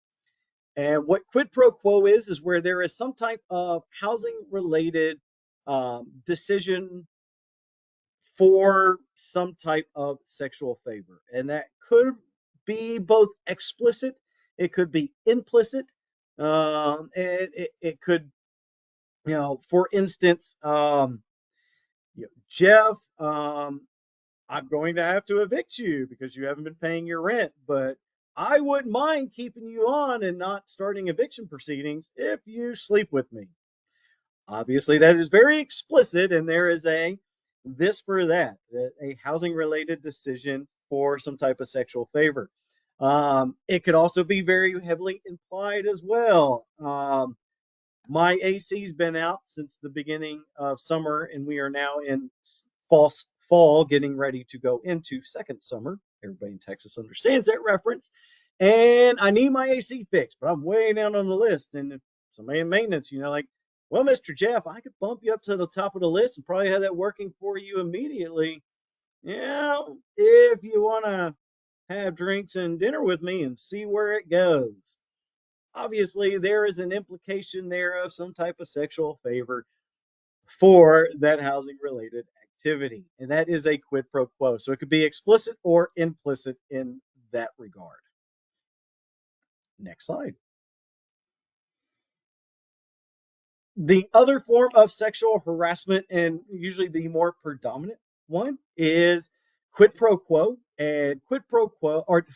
And what quid pro quo is where there is some type of housing related decision for some type of sexual favor. And that could be both explicit, it could be implicit, and it could, for instance, Jeff, I'm going to have to evict you because you haven't been paying your rent, but I wouldn't mind keeping you on and not starting eviction proceedings if you sleep with me. Obviously, that is very explicit, and there is a this for that, a housing related decision for some type of sexual favor. It could also be very heavily implied as well. My AC's been out since the beginning of summer, and we are now in fall, getting ready to go into second summer. Everybody in Texas understands that reference. And I need my AC fixed, but I'm way down on the list. And if somebody in maintenance, like, well, Mr. Jeff, I could bump you up to the top of the list and probably have that working for you immediately. Yeah, if you want to have drinks and dinner with me and see where it goes. Obviously, there is an implication there of some type of sexual favor for that housing related activity. And that is a quid pro quo. So it could be explicit or implicit in that regard. Next slide. The other form of sexual harassment, and usually the more predominant one, is quid pro quo. And quid pro quo, or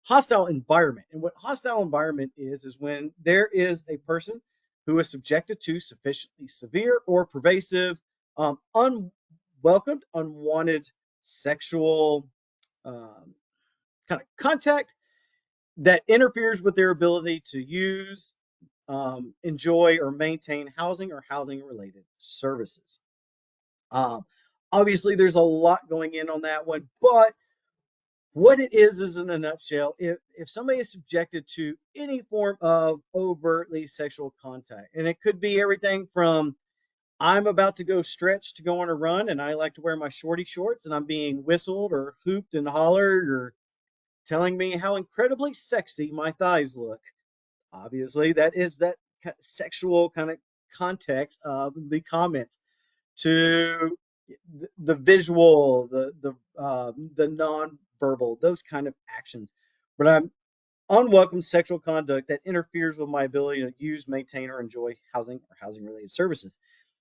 hostile environment. And what hostile environment is when there is a person who is subjected to sufficiently severe or pervasive, unwelcomed, unwanted sexual kind of contact that interferes with their ability to use, enjoy, or maintain housing or housing related services. Um, Obviously, there's a lot going in on that one, but what it is in a nutshell, if somebody is subjected to any form of overtly sexual contact, and it could be everything from I'm about to go stretch to go on a run and I like to wear my shorty shorts and I'm being whistled or hooped and hollered or telling me how incredibly sexy my thighs look. Obviously, that is that sexual kind of context of the comments to the visual, the non-verbal, those kind of actions. But I'm unwelcome sexual conduct that interferes with my ability to use, maintain, or enjoy housing or housing related services.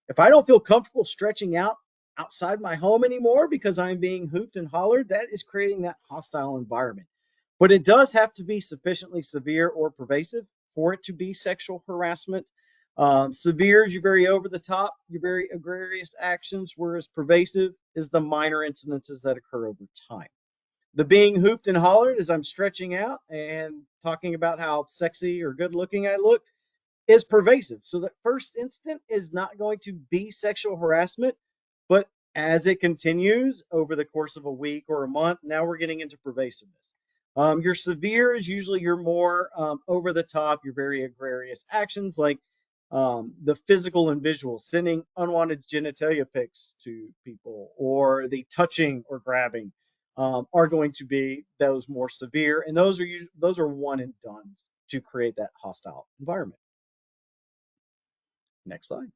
If I don't feel comfortable stretching out outside my home anymore because I'm being hooped and hollered, that is creating that hostile environment. But it does have to be sufficiently severe or pervasive for it to be sexual harassment. Severe is your very over the top, your very egregious actions, whereas pervasive is the minor incidences that occur over time. The being hooped and hollered as I'm stretching out and talking about how sexy or good looking I look is pervasive. So that first instant is not going to be sexual harassment, but as it continues over the course of a week or a month, now we're getting into pervasiveness. Your severe is usually your more over the top, your very egregious actions like the physical and visual, sending unwanted genitalia pics to people, or the touching or grabbing are going to be those more severe, and those are one and done to create that hostile environment. Next slide.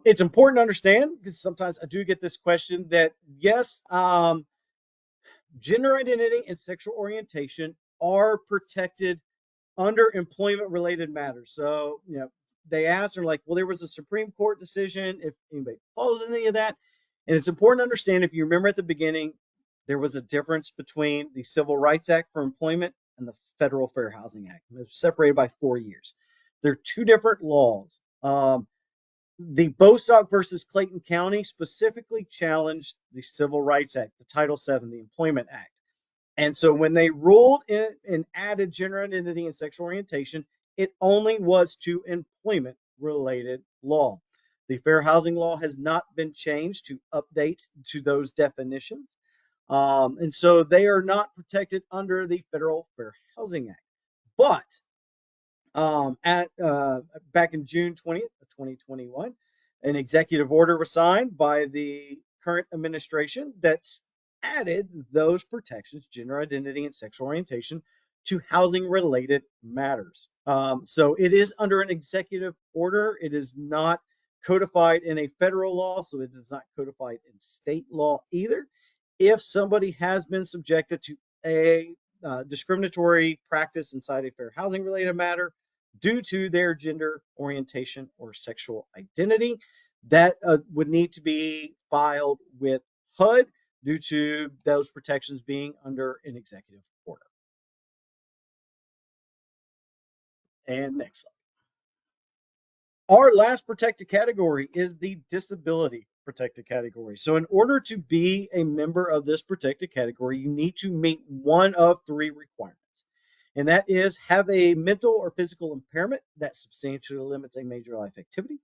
It's important to understand because sometimes I do get this question that yes, gender identity and sexual orientation are protected under employment related matters. So, they asked, are like, well, there was a Supreme Court decision, if anybody follows any of that. And it's important to understand, if you remember at the beginning, there was a difference between the Civil Rights Act for employment and the Federal Fair Housing Act. They're separated by 4 years. They're two different laws. The Bostock versus Clayton County specifically challenged the Civil Rights Act, the Title VII, the Employment Act. And so when they ruled in and added gender identity and sexual orientation, it only was to employment related law. The fair housing law has not been changed to update to those definitions. And so they are not protected under the Federal Fair Housing Act. But at back in June 20th of 2021, an executive order was signed by the current administration that's added those protections, gender identity and sexual orientation, to housing related matters. So it is under an executive order. It is not codified in a federal law, so it is not codified in state law either. If somebody has been subjected to a discriminatory practice inside a fair housing related matter due to their gender orientation or sexual identity, that would need to be filed with HUD due to those protections being under an executive order. And next slide. Our last protected category is the disability protected category. So in order to be a member of this protected category, you need to meet one of three requirements. And that is have a mental or physical impairment that substantially limits a major life activity,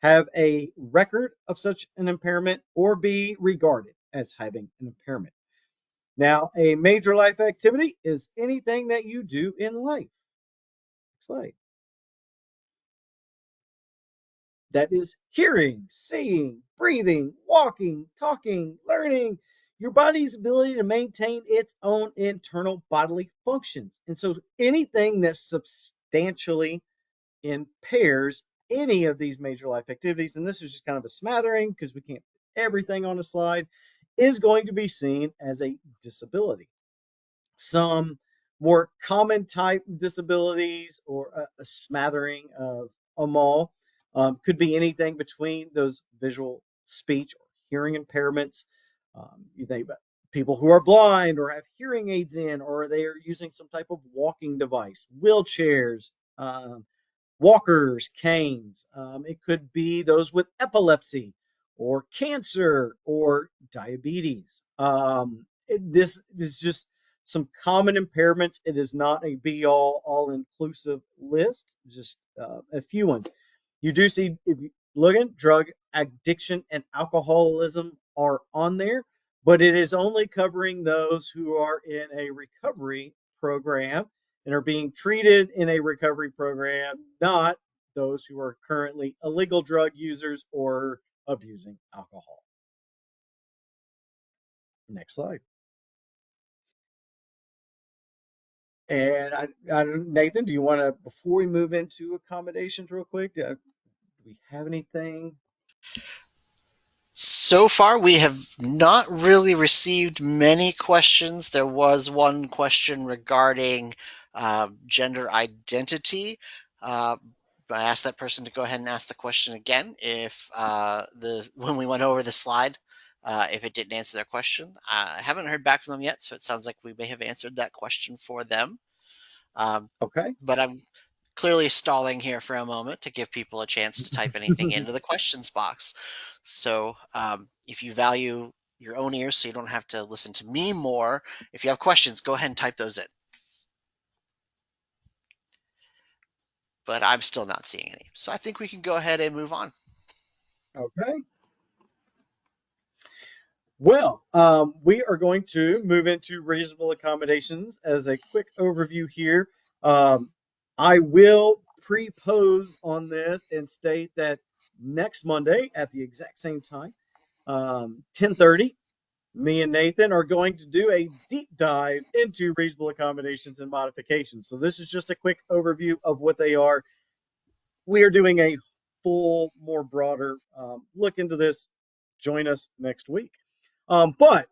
have a record of such an impairment, or be regarded as having an impairment. Now, a major life activity is anything that you do in life. Next slide. That is hearing, seeing, breathing, walking, talking, learning, your body's ability to maintain its own internal bodily functions. And so anything that substantially impairs any of these major life activities, and this is just kind of a smattering because we can't put everything on a slide, is going to be seen as a disability. Some more common type disabilities, or a smattering of them all, could be anything between those visual, speech, or hearing impairments. You think about people who are blind or have hearing aids in, or they are using some type of walking device, wheelchairs, walkers, canes. It could be those with epilepsy or cancer or diabetes. This is just some common impairments. It is not a be all inclusive list, just a few ones. You do see, if you look at drug addiction and alcoholism are on there, but it is only covering those who are in a recovery program and are being treated in a recovery program, not those who are currently illegal drug users or abusing alcohol. Next slide. And Nathan, do you want to, before we move into accommodations real quick, do we have anything? So far, we have not really received many questions. There was one question regarding gender identity. Uh, I asked that person to go ahead and ask the question again if when we went over the slide, if it didn't answer their question. I haven't heard back from them yet, so it sounds like we may have answered that question for them. Um, Okay. but I'm clearly stalling here for a moment to give people a chance to type anything into the questions box. So if you value your own ears so you don't have to listen to me more, if you have questions, go ahead and type those in. But I'm still not seeing any. So I think we can go ahead and move on. Okay. Well, we are going to move into reasonable accommodations as a quick overview here. I will pre-pose on this and state that next Monday at the exact same time, 10:30, me and Nathan are going to do a deep dive into reasonable accommodations and modifications. So this is just a quick overview of what they are. We are doing a full, more broader look into this. Join us next week. But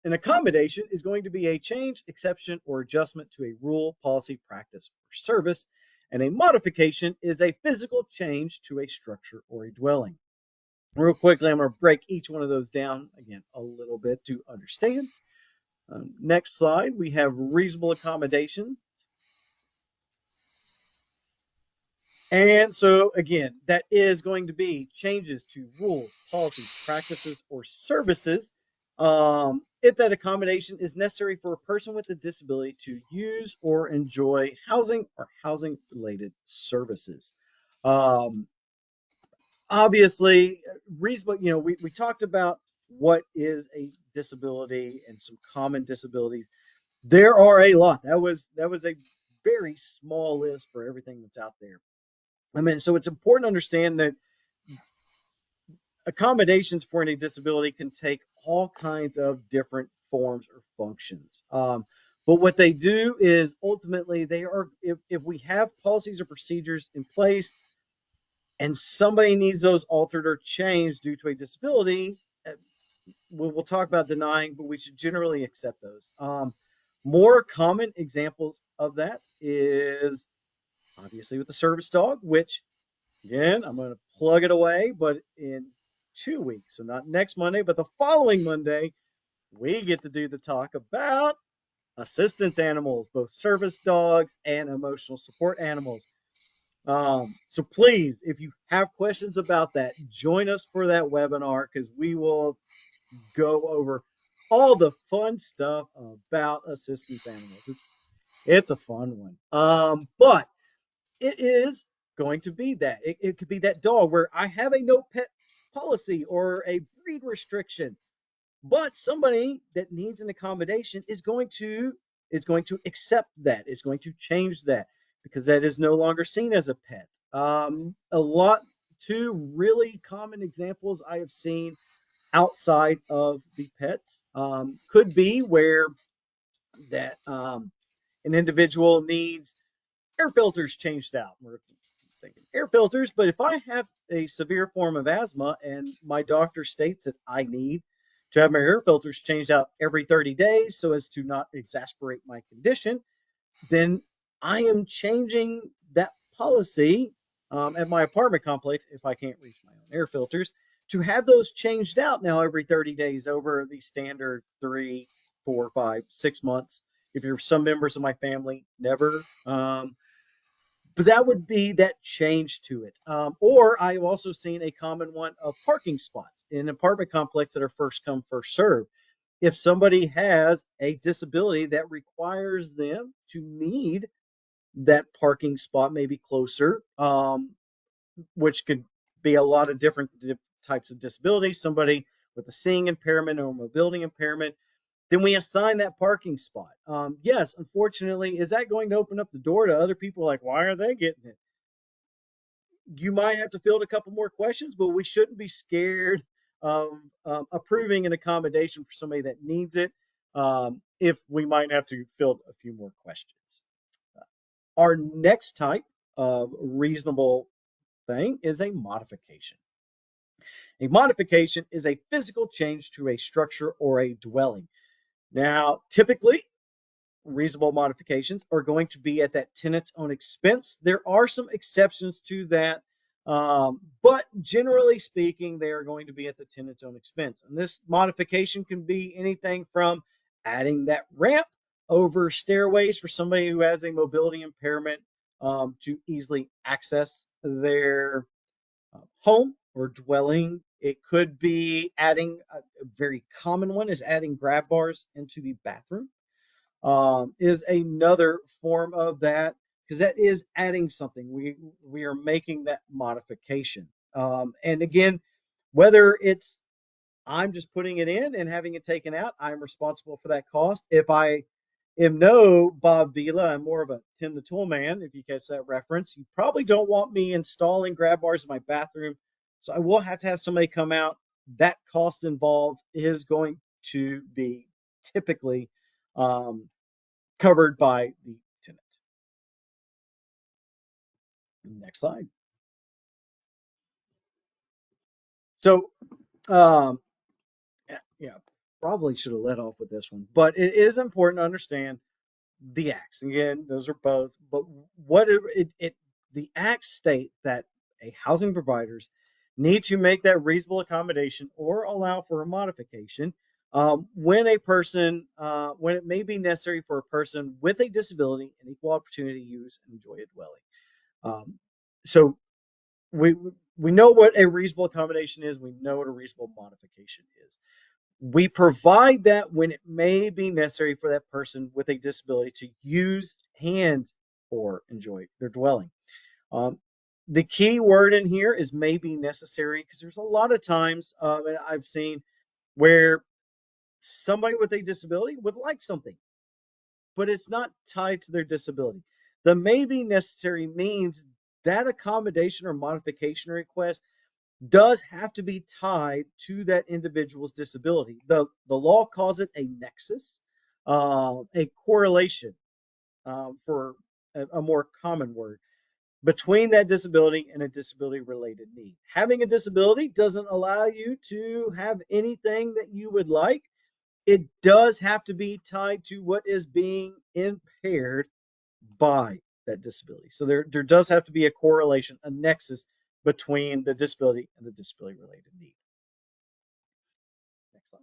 an accommodation is going to be a change, exception, or adjustment to a rule, policy, practice, or service. And a modification is a physical change to a structure or a dwelling. Real quickly, I'm going to break each one of those down again a little bit to understand. Next slide, we have reasonable accommodation. And so, again, that is going to be changes to rules, policies, practices, or services if that accommodation is necessary for a person with a disability to use or enjoy housing or housing related services. Um, Obviously, reasonable, we talked about what is a disability and some common disabilities. There are a lot. That was a very small list for everything that's out there. I mean, so it's important to understand that accommodations for any disability can take all kinds of different forms or functions. But what they do is ultimately they are, if we have policies or procedures in place and somebody needs those altered or changed due to a disability, we'll talk about denying, but we should generally accept those. More common examples of that is obviously with the service dog, which again, I'm going to plug it away, but in 2 weeks, so not next Monday, but the following Monday, we get to do the talk about assistance animals, both service dogs and emotional support animals. So please, if you have questions about that, join us for that webinar because we will go over all the fun stuff about assistance animals. It's a fun one. But it is going to be that. It could be that dog where I have a no pet policy or a breed restriction, but somebody that needs an accommodation is going to accept that. It's going to change that because that is no longer seen as a pet. A lot Two really common examples I have seen outside of the pets could be where that an individual needs air filters changed out. We're thinking air filters, but if I have a severe form of asthma and my doctor states that I need to have my air filters changed out every 30 days so as to not exasperate my condition, then I am changing that policy at my apartment complex if I can't reach my own air filters to have those changed out now every 30 days over the standard 3, 4, 5, 6 months. If you're some members of my family, never. But that would be that change to it. Or I've also seen a common one of parking spots in an apartment complex that are first come, first serve. If somebody has a disability that requires them to need that parking spot maybe closer, which could be a lot of different types of disabilities, somebody with a seeing impairment or mobility impairment, then we assign that parking spot. Yes, unfortunately, is that going to open up the door to other people like, why are they getting it? You might have to field a couple more questions, but we shouldn't be scared of approving an accommodation for somebody that needs it if we might have to field a few more questions. Our next type of reasonable thing is a modification. A modification is a physical change to a structure or a dwelling. Now, typically, reasonable modifications are going to be at that tenant's own expense. There are some exceptions to that, but generally speaking, they are going to be at the tenant's own expense. And this modification can be anything from adding that ramp over stairways for somebody who has a mobility impairment to easily access their home or dwelling. It could be adding a very common one is adding grab bars into the bathroom is another form of that because that is adding something. We are making that modification. And again, whether it's I'm just putting it in and having it taken out, I'm responsible for that cost. If I am no Bob Vila, I'm more of a Tim the Tool Man, if you catch that reference. You probably don't want me installing grab bars in my bathroom. So I will have to have somebody come out. That cost involved is going to be typically um, covered by the tenant. Next slide. So, um, yeah, probably should have let off with this one, but it is important to understand the acts. Again, those are both, but what it the acts state that a housing providers need to make that reasonable accommodation or allow for a modification when it may be necessary for a person with a disability and equal opportunity to use and enjoy a dwelling. Um, so we we know what a reasonable accommodation is. We know what a reasonable modification is. We provide that when it may be necessary for that person with a disability to use and or enjoy their dwelling. Um, the key word in here is may be necessary because there's a lot of times and I've seen where somebody with a disability would like something, but it's not tied to their disability. The may be necessary means that accommodation or modification request does have to be tied to that individual's disability. The law calls it a nexus, a correlation for a more common word between that disability and a disability related need. Having a disability doesn't allow you to have anything that you would like. It does have to be tied to what is being impaired by that disability. So there does have to be a correlation, a nexus between the disability and the disability related need. Next slide.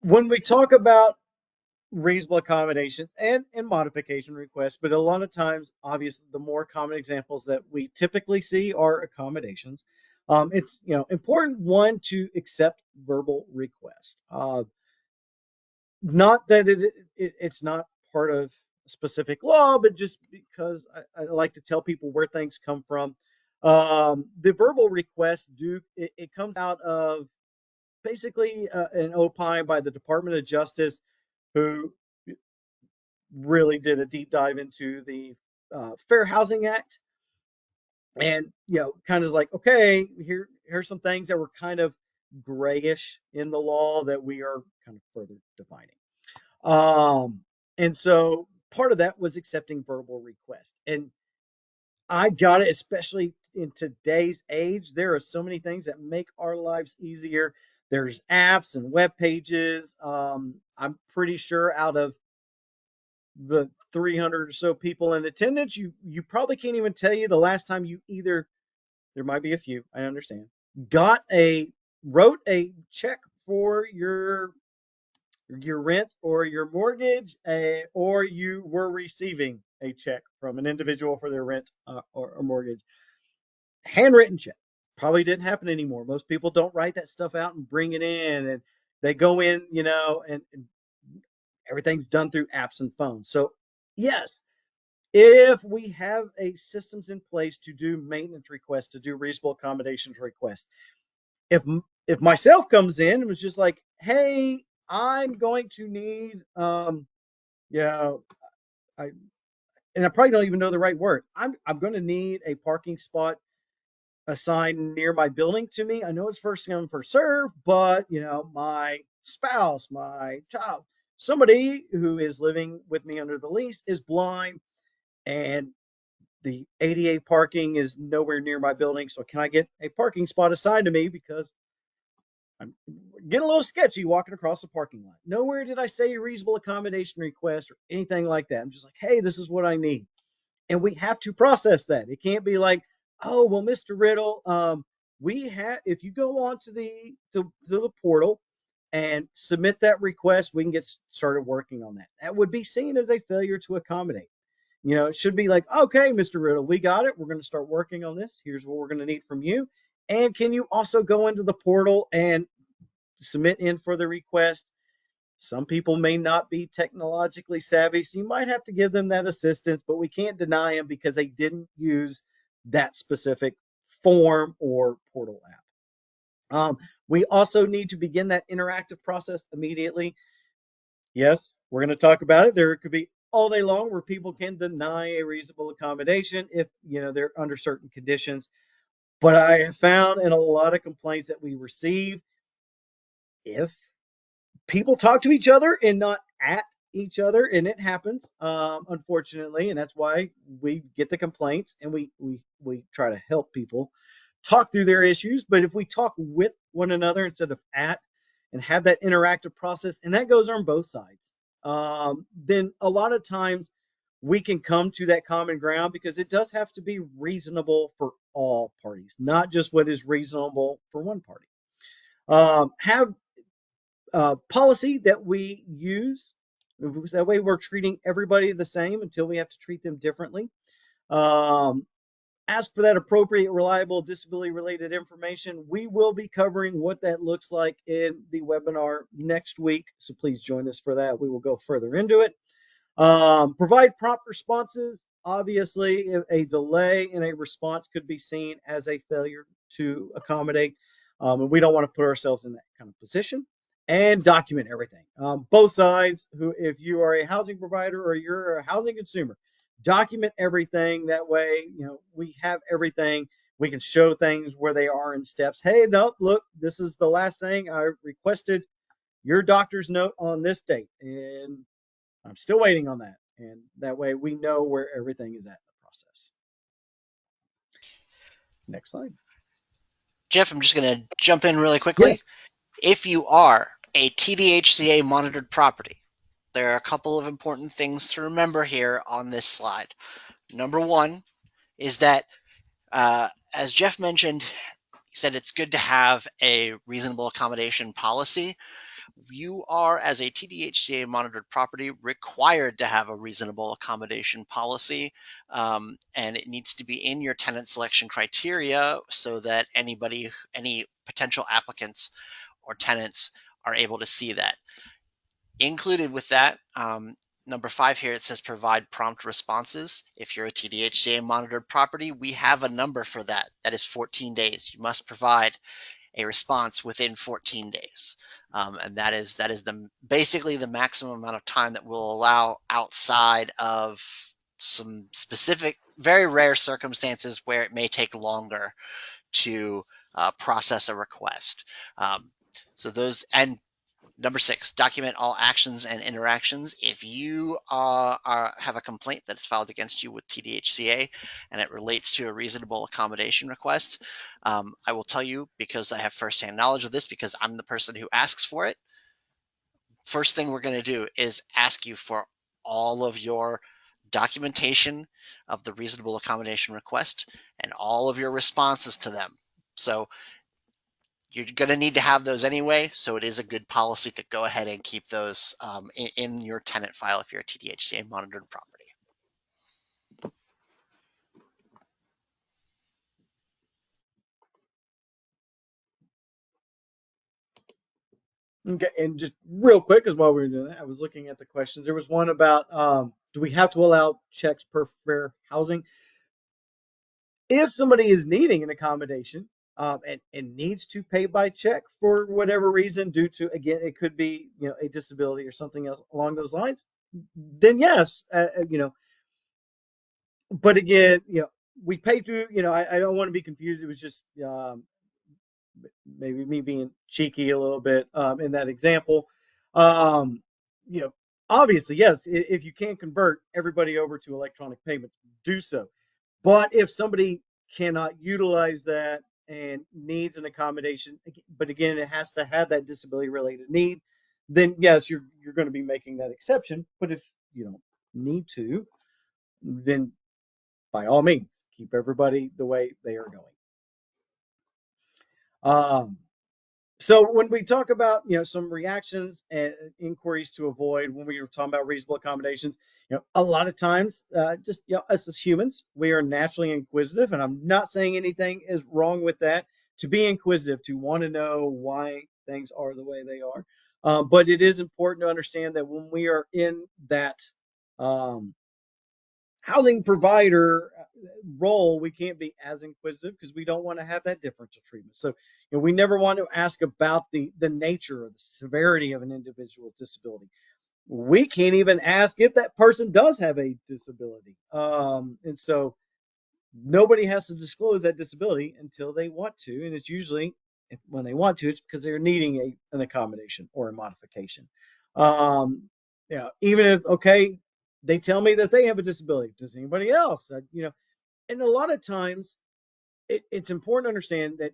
When we talk about reasonable accommodations and modification requests, but a lot of times, obviously, the more common examples that we typically see are accommodations. It's important one to accept verbal request. Not that it's not part of a specific law, but just because I like to tell people where things come from. The verbal requests it comes out of basically an opine by the Department of Justice, who really did a deep dive into the Fair Housing Act, and kind of like, okay, here's some things that were kind of grayish in the law that we are kind of further defining. Um, and so part of that was accepting verbal requests. And I got it, especially in today's age. There are so many things that make our lives easier. There's apps and web pages. I'm pretty sure out of the 300 or so people in attendance, you probably can't even tell you the last time you either, there might be a few, I understand, got a wrote a check for your rent or your mortgage, or you were receiving a check from an individual for their rent or mortgage. Handwritten check probably didn't happen anymore. Most people don't write that stuff out and bring it in, and they go in, and everything's done through apps and phones. So yes, if we have a systems in place to do maintenance requests, to do reasonable accommodations requests, if if myself comes in and was just like, hey, I'm going to need yeah, I and I probably don't even know the right word. I'm going to need a parking spot assigned near my building to me. I know it's first come first serve, but my spouse, my child, somebody who is living with me under the lease is blind, and the ADA parking is nowhere near my building. So can I get a parking spot assigned to me because I'm getting a little sketchy walking across the parking lot? Nowhere did I say a reasonable accommodation request or anything like that. I'm just like, hey, this is what I need. And we have to process that. It can't be like, oh, well, Mr. Riddle, we have, if you go on to the portal and submit that request, we can get started working on that. That would be seen as a failure to accommodate. It should be like, okay, Mr. Riddle, we got it. We're going to start working on this. Here's what we're going to need from you. And can you also go into the portal and submit in for the request? Some people may not be technologically savvy, so you might have to give them that assistance, but we can't deny them because they didn't use that specific form or portal app. We also need to begin that interactive process immediately. Yes, we're going to talk about it. There could be all day long where people can deny a reasonable accommodation if they're under certain conditions. But I have found in a lot of complaints that we receive, if people talk to each other and not at each other, and it happens, unfortunately, and that's why we get the complaints, and we try to help people talk through their issues. But if we talk with one another instead of at, and have that interactive process, and that goes on both sides, then a lot of times we can come to that common ground, because it does have to be reasonable for all parties, not just what is reasonable for one party. Have policy that we use. That way we're treating everybody the same until we have to treat them differently. Um, ask for that appropriate, reliable, disability related information. We will be covering what that looks like in the webinar next week. So please join us for that. We will go further into it. Provide prompt responses. Obviously, a delay in a response could be seen as a failure to accommodate, and we don't want to put ourselves in that kind of position. And document everything. Both sides, who, if you are a housing provider or you're a housing consumer, document everything. That way, we have everything. We can show things where they are in steps. Hey, no, look, this is the last thing I requested your doctor's note on this date, and I'm still waiting on that. And that way we know where everything is at in the process. Next slide. Jeff, I'm just going to jump in really Yeah. quickly. If you are a TDHCA monitored property, there are a couple of important things to remember here on this slide. Number one is that, as Jeff mentioned, he said it's good to have a reasonable accommodation policy. You are, as a TDHCA monitored property, required to have a reasonable accommodation policy, and it needs to be in your tenant selection criteria so that any potential applicants or tenants are able to see that. Included with that, number 5 here, it says provide prompt responses. If you're a TDHCA monitored property, we have a number for that. That is 14 days. You must provide a response within 14 days. And that is basically the maximum amount of time that will allow, outside of some specific, very rare circumstances where it may take longer to process a request. So those, and number 6, document all actions and interactions. If you have a complaint that's filed against you with TDHCA and it relates to a reasonable accommodation request, I will tell you, because I have firsthand knowledge of this, because I'm the person who asks for it. First thing we're going to do is ask you for all of your documentation of the reasonable accommodation request and all of your responses to them. So you're going to need to have those anyway, so it is a good policy to go ahead and keep those in your tenant file if you're a TDHCA monitored property. Okay. And just real quick, because while we were doing that, I was looking at the questions. There was one about, do we have to allow checks per fair housing? If somebody is needing an accommodation, and needs to pay by check for whatever reason, due to, again, it could be, a disability or something else along those lines, then yes, but again, we pay through, I don't want to be confused. It was just, maybe me being cheeky a little bit, in that example. Um, you know, obviously, yes, if you can convert everybody over to electronic payments, do so. But if somebody cannot utilize that and needs an accommodation, but again, it has to have that disability related need, then yes, you're going to be making that exception. But if you don't need to, then by all means, keep everybody the way they are going. Um, so when we talk about, some reactions and inquiries to avoid when we are talking about reasonable accommodations, a lot of times, just, us as humans, we are naturally inquisitive, and I'm not saying anything is wrong with that. To be inquisitive, to want to know why things are the way they are, but it is important to understand that when we are in that, um, housing provider role, we can't be as inquisitive because we don't want to have that differential treatment. So, we never want to ask about the nature or the severity of an individual's disability. We can't even ask if that person does have a disability. And so nobody has to disclose that disability until they want to. And it's usually, when they want to, it's because they're needing an accommodation or a modification. Even if, okay, they tell me that they have a disability. Does anybody else? And a lot of times it's important to understand that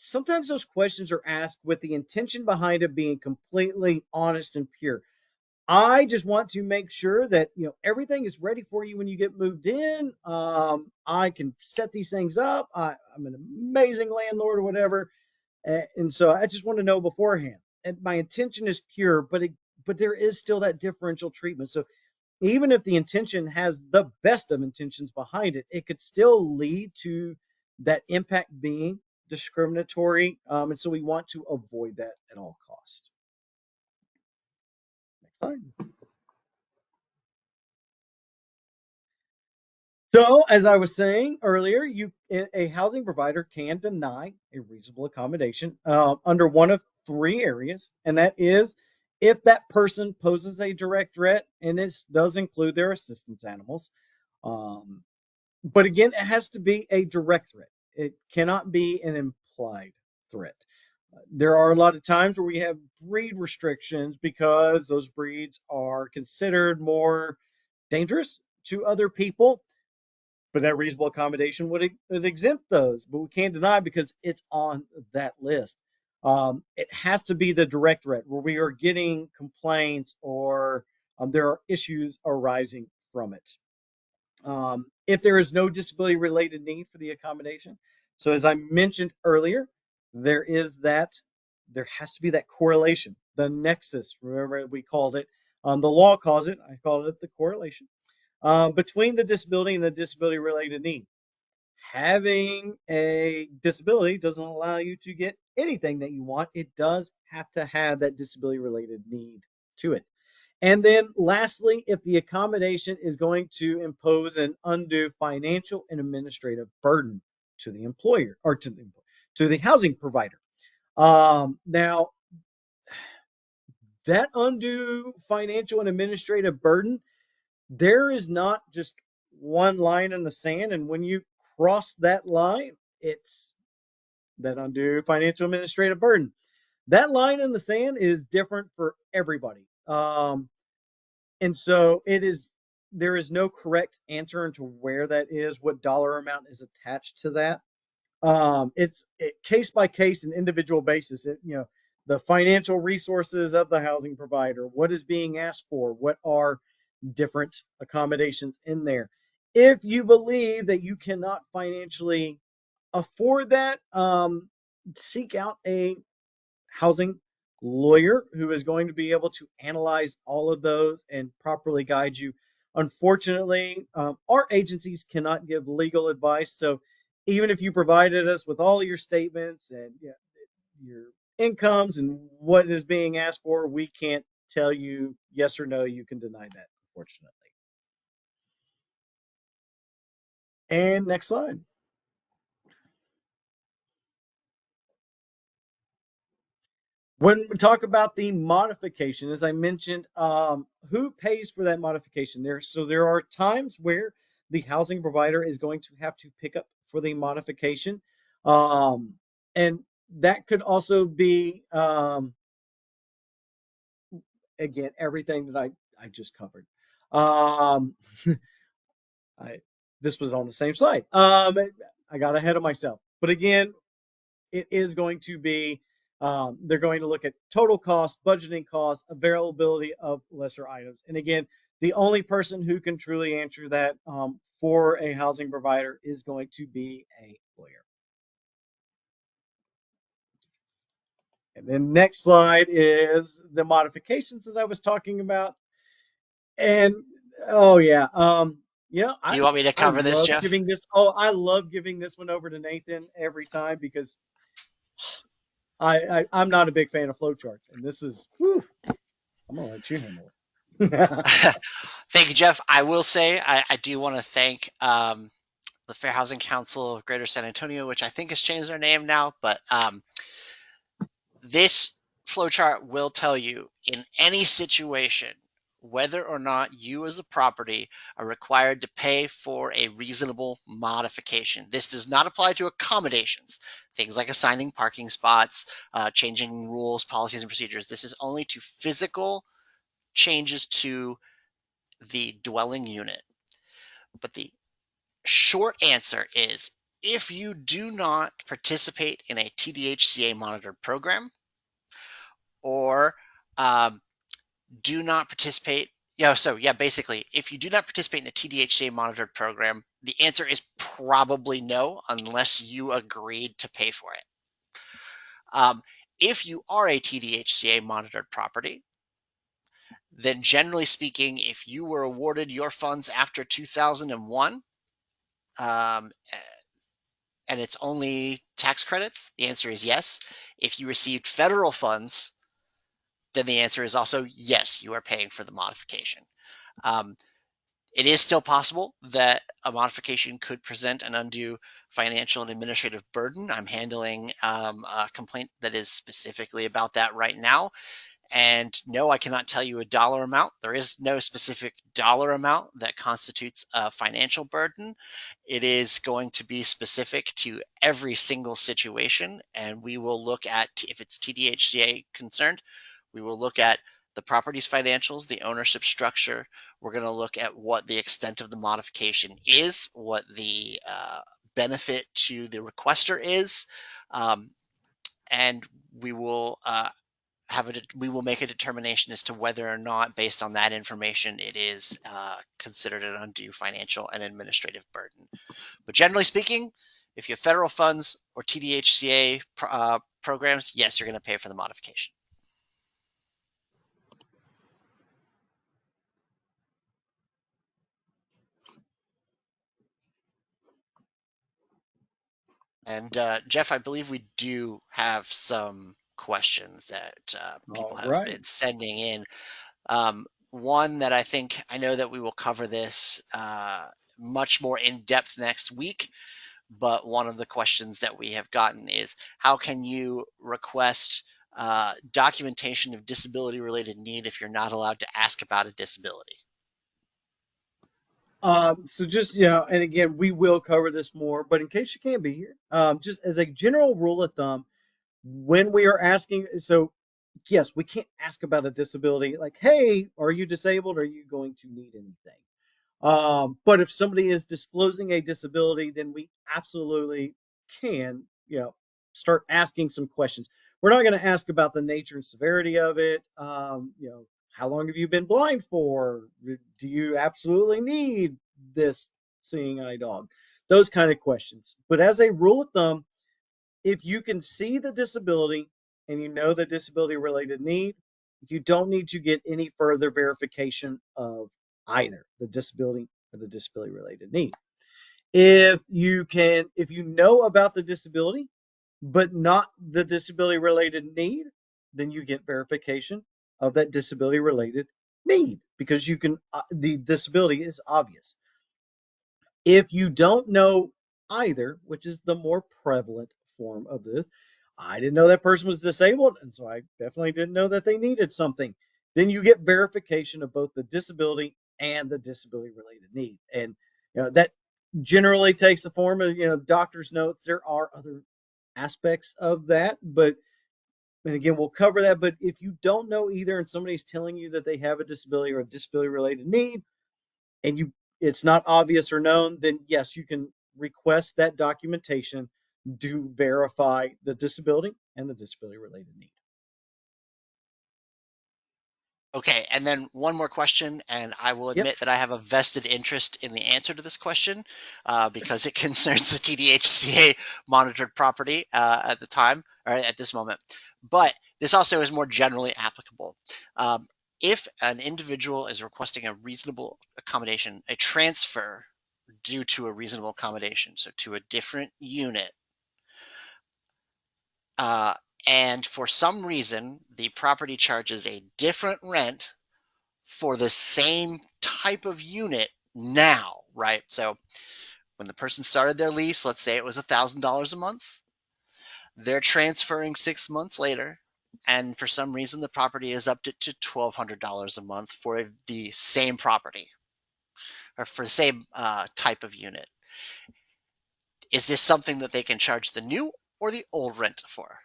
sometimes those questions are asked with the intention behind it being completely honest and pure. I just want to make sure that everything is ready for you when you get moved in. I can set these things up. I'm an amazing landlord or whatever, and so I just want to know beforehand. And my intention is pure, but there is still that differential treatment. So even if the intention has the best of intentions behind it, it could still lead to that impact being discriminatory. And so we want to avoid that at all costs. Next slide. So, as I was saying earlier, a housing provider can deny a reasonable accommodation under one of three areas, and that is if that person poses a direct threat, and this does include their assistance animals. Um, but again, it has to be a direct threat. It cannot be an implied threat. There are a lot of times where we have breed restrictions because those breeds are considered more dangerous to other people, but that reasonable accommodation would exempt those, but we can't deny because it's on that list. It has to be the direct threat where we are getting complaints or there are issues arising from it. If there is no disability related need for the accommodation, so as I mentioned earlier, there is that, there has to be that correlation, the nexus. Remember, we called it, the law calls it, I called it the correlation between the disability and the disability related need. Having a disability doesn't allow you to get anything that you want. It does have to have that disability related need to it. And then lastly, if the accommodation is going to impose an undue financial and administrative burden to the employer or to the housing provider. Now, that undue financial and administrative burden, there is not just one line in the sand. And when you cross that line, it's that undue financial administrative burden. That line in the sand is different for everybody. And so there is no correct answer into where that is, what dollar amount is attached to that. It's case by case and individual basis. The financial resources of the housing provider, what is being asked for, what are different accommodations in there. If you believe that you cannot financially afford that, seek out a housing lawyer who is going to be able to analyze all of those and properly guide you. Unfortunately, our agencies cannot give legal advice. So even if you provided us with all your statements and your incomes and what is being asked for, we can't tell you yes or no. You can deny that, unfortunately. And next slide. When we talk about the modification, as I mentioned, who pays for that modification? There are times where the housing provider is going to have to pick up for the modification, um, and that could also be again everything that I just covered. Um, I This was on the same slide. I got ahead of myself, but again, it is going to be, they're going to look at total cost, budgeting costs, availability of lesser items. And again, the only person who can truly answer that for a housing provider is going to be a lawyer. And then next slide is the modifications that I was talking about. And oh yeah, Do you want me to I cover this, love Jeff? giving this. Oh, I love giving this one over to Nathan every time because I'm not a big fan of flowcharts, and this is. Whew, I'm gonna let you handle it. Thank you, Jeff. I will say I do want to thank the Fair Housing Council of Greater San Antonio, which I think has changed their name now, but this flowchart will tell you in any situation whether or not you as a property are required to pay for a reasonable modification. This does not apply to accommodations, things like assigning parking spots, changing rules, policies, and procedures. This is only to physical changes to the dwelling unit. But the short answer is if you do not participate in a TDHCA monitored program or um, do not participate, yeah, so yeah, basically, if you do not participate in a TDHCA monitored program, the answer is probably no, unless you agreed to pay for it. Um, if you are a TDHCA monitored property, then generally speaking, if you were awarded your funds after 2001, um, and it's only tax credits, the answer is yes. If you received federal funds, then the answer is also yes, you are paying for the modification. Um, it is still possible that a modification could present an undue financial and administrative burden. I'm handling a complaint that is specifically about that right now. And no, I cannot tell you a dollar amount. There is no specific dollar amount that constitutes a financial burden. It is going to be specific to every single situation. And we will look at, if it's TDHCA concerned, we will look at the property's financials, the ownership structure. We're going to look at what the extent of the modification is, what the benefit to the requester is, um, and we will we will make a determination as to whether or not, based on that information, it is considered an undue financial and administrative burden. But generally speaking, if you have federal funds or TDHCA programs, yes, you're going to pay for the modification. And Jeff, I believe we do have some questions that people All have right. been sending in. One that I know that we will cover this much more in depth next week, but one of the questions that we have gotten is how can you request documentation of disability related need if you're not allowed to ask about a disability? So just, and again, we will cover this more, but in case you can't be here, just as a general rule of thumb, when we are asking, so yes, we can't ask about a disability like, hey, are you disabled? Are you going to need anything? But if somebody is disclosing a disability, then we absolutely can, start asking some questions. We're not going to ask about the nature and severity of it. How long have you been blind for? Do you absolutely need this seeing eye dog? Those kind of questions. But as a rule of thumb, if you can see the disability and you know the disability related need, you don't need to get any further verification of either the disability or the disability related need. If you know about the disability, but not the disability related need, then you get verification of that disability related need because the disability is obvious. If you don't know either, which is the more prevalent form of this, I didn't know that person was disabled, and so I definitely didn't know that they needed something. Then you get verification of both the disability and the disability related need. And that generally takes the form of doctor's notes. There are other aspects of that, but and again, we'll cover that. But if you don't know either and somebody's telling you that they have a disability or a disability related need, and it's not obvious or known, then yes, you can request that documentation to verify the disability and the disability related need. Okay, and then one more question, and I will Yep. admit that I have a vested interest in the answer to this question because it concerns the TDHCA monitored property at the time or at this moment. But this also is more generally applicable. Um, if an individual is requesting a reasonable accommodation, a transfer due to a reasonable accommodation, so to a different unit, uh, and for some reason the property charges a different rent for the same type of unit now, right? So when the person started their lease, let's say it was $1,000 a month, they're transferring 6 months later, and for some reason the property is upped it to $1,200 a month for the same property or for the same type of unit. Is this something that they can charge the new or the old rent for?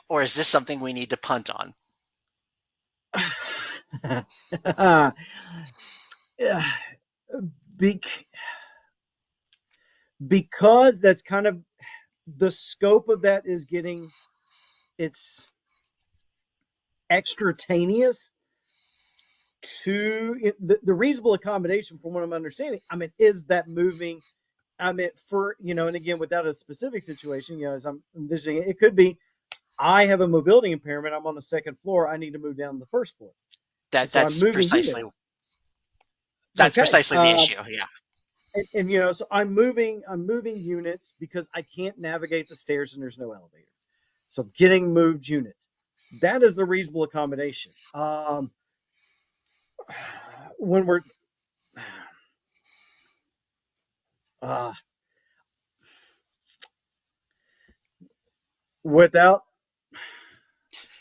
Or is this something we need to punt on? Yeah, because that's kind of the scope of that is getting it's extraneous to the reasonable accommodation from what I'm understanding. I mean, is that moving? I mean, for, and again, without a specific situation, as I'm envisioning it, it could be I have a mobility impairment. I'm on the second floor. I need to move down to the first floor. And That so I'm that's moving units. precisely that's Okay. precisely the issue. Yeah. And so I'm moving units because I can't navigate the stairs and there's no elevator. So getting moved units. That is the reasonable accommodation. When we're uh, without,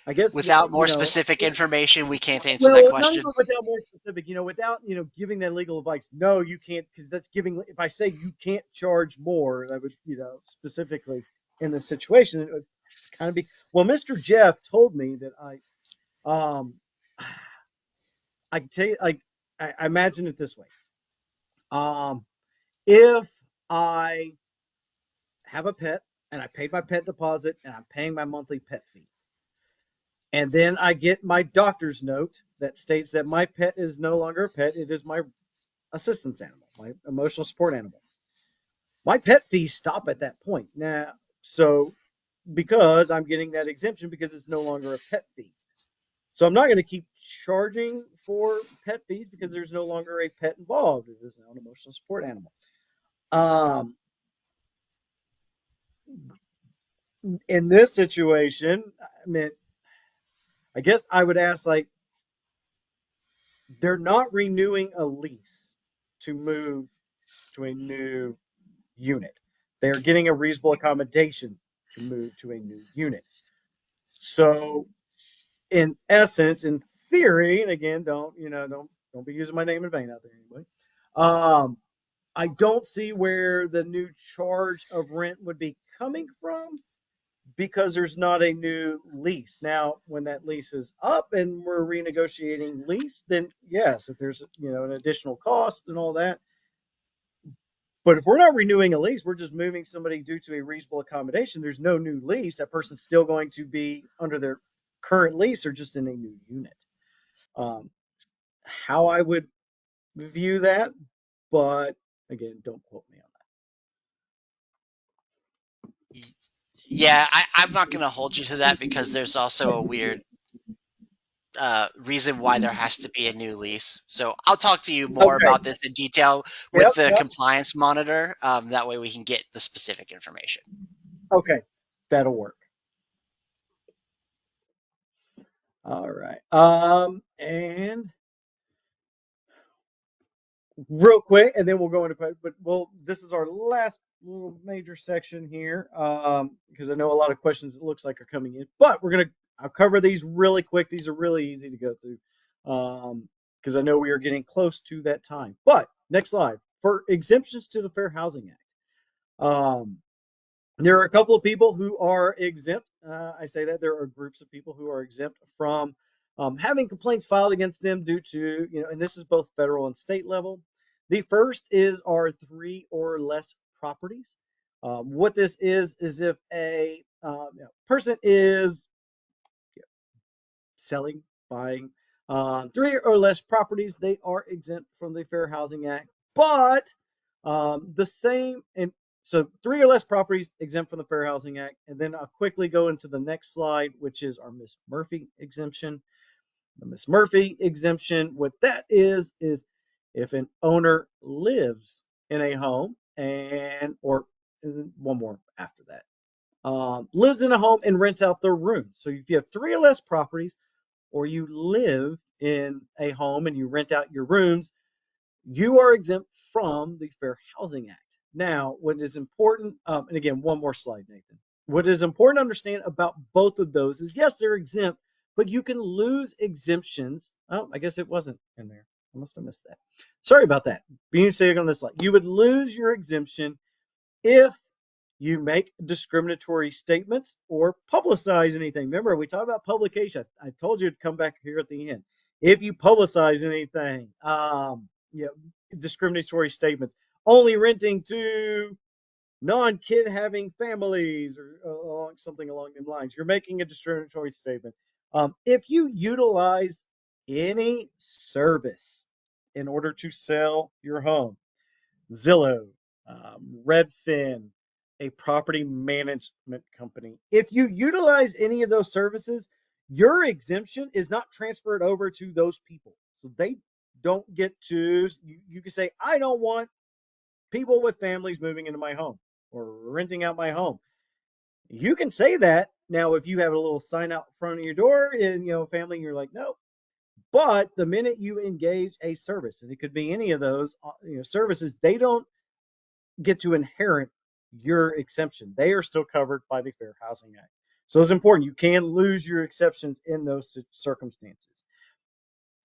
I guess, Without more specific information, we can't answer that well, not even question. without more specific, without, giving that legal advice. No, you can't, because that's giving, if I say you can't charge more, that would, specifically in this situation, it would kind of be, well, Mr. Jeff told me that um, I can tell you, like, I imagine it this way. Um, if I have a pet and I paid my pet deposit and I'm paying my monthly pet fee, and then I get my doctor's note that states that my pet is no longer a pet, it is my assistance animal, my emotional support animal. My pet fees stop at that point. Now, so because I'm getting that exemption because it's no longer a pet fee. So I'm not going to keep charging for pet fees because there's no longer a pet involved. It is now an emotional support animal. Um, in this situation, I mean, I guess I would ask, like, they're not renewing a lease to move to a new unit. They're getting a reasonable accommodation to move to a new unit. So, in essence, in theory, and again, don't be using my name in vain out there anyway. Um, I don't see where the new charge of rent would be coming from because there's not a new lease. Now, when that lease is up and we're renegotiating lease, then yes, if there's an additional cost and all that. But if we're not renewing a lease, we're just moving somebody due to a reasonable accommodation. There's no new lease. That person's still going to be under their current lease or just in a new unit. Um, how I would view that, but again, don't quote me on Yeah, I'm not going to hold you to that because there's also a weird reason why there has to be a new lease. So I'll talk to you that. more Okay. about this in detail with Yep. the Yep. compliance monitor. That way we can get the specific information. Okay. That'll work. All right. And real quick, and then we'll go into question. But this is our last little major section here, because I know a lot of questions it looks like are coming in. But I'll cover these really quick. These are really easy to go through, because I know we are getting close to that time. But next slide for exemptions to the Fair Housing Act. Um, there are a couple of people who are exempt. I say that there are groups of people who are exempt from having complaints filed against them due to, and this is both federal and state level. The first is our three or less properties. What this is if a person is selling, buying three or less properties, they are exempt from the Fair Housing Act. But the same, and so three or less properties exempt from the Fair Housing Act. And then I'll quickly go into the next slide, which is our Miss Murphy exemption. The Miss Murphy exemption, what that is if an owner lives in a home or one more after that, lives in a home and rents out their rooms. So if you have three or less properties, or you live in a home and you rent out your rooms, you are exempt from the Fair Housing Act. Now, what is important, and again, one more slide, Nathan. What is important to understand about both of those is yes, they're exempt, but you can lose exemptions. Oh, I guess it wasn't in there. I must have missed that. Sorry about that. Being said on this slide, you would lose your exemption if you make discriminatory statements or publicize anything. Remember, we talked about publication. I told you to come back here at the end. If you publicize anything, discriminatory statements, only renting to non-kid having families or something along them lines. You're making a discriminatory statement. If you utilize any service in order to sell your home, Zillow, Redfin, a property management company. If you utilize any of those services, your exemption is not transferred over to those people. So they don't get to, you can say, I don't want people with families moving into my home or renting out my home. You can say that. Now, if you have a little sign out front of your door and, family, you're like, no. But the minute you engage a service, and it could be any of those services, they don't get to inherit your exception. They are still covered by the Fair Housing Act. So it's important. You can lose your exceptions in those circumstances.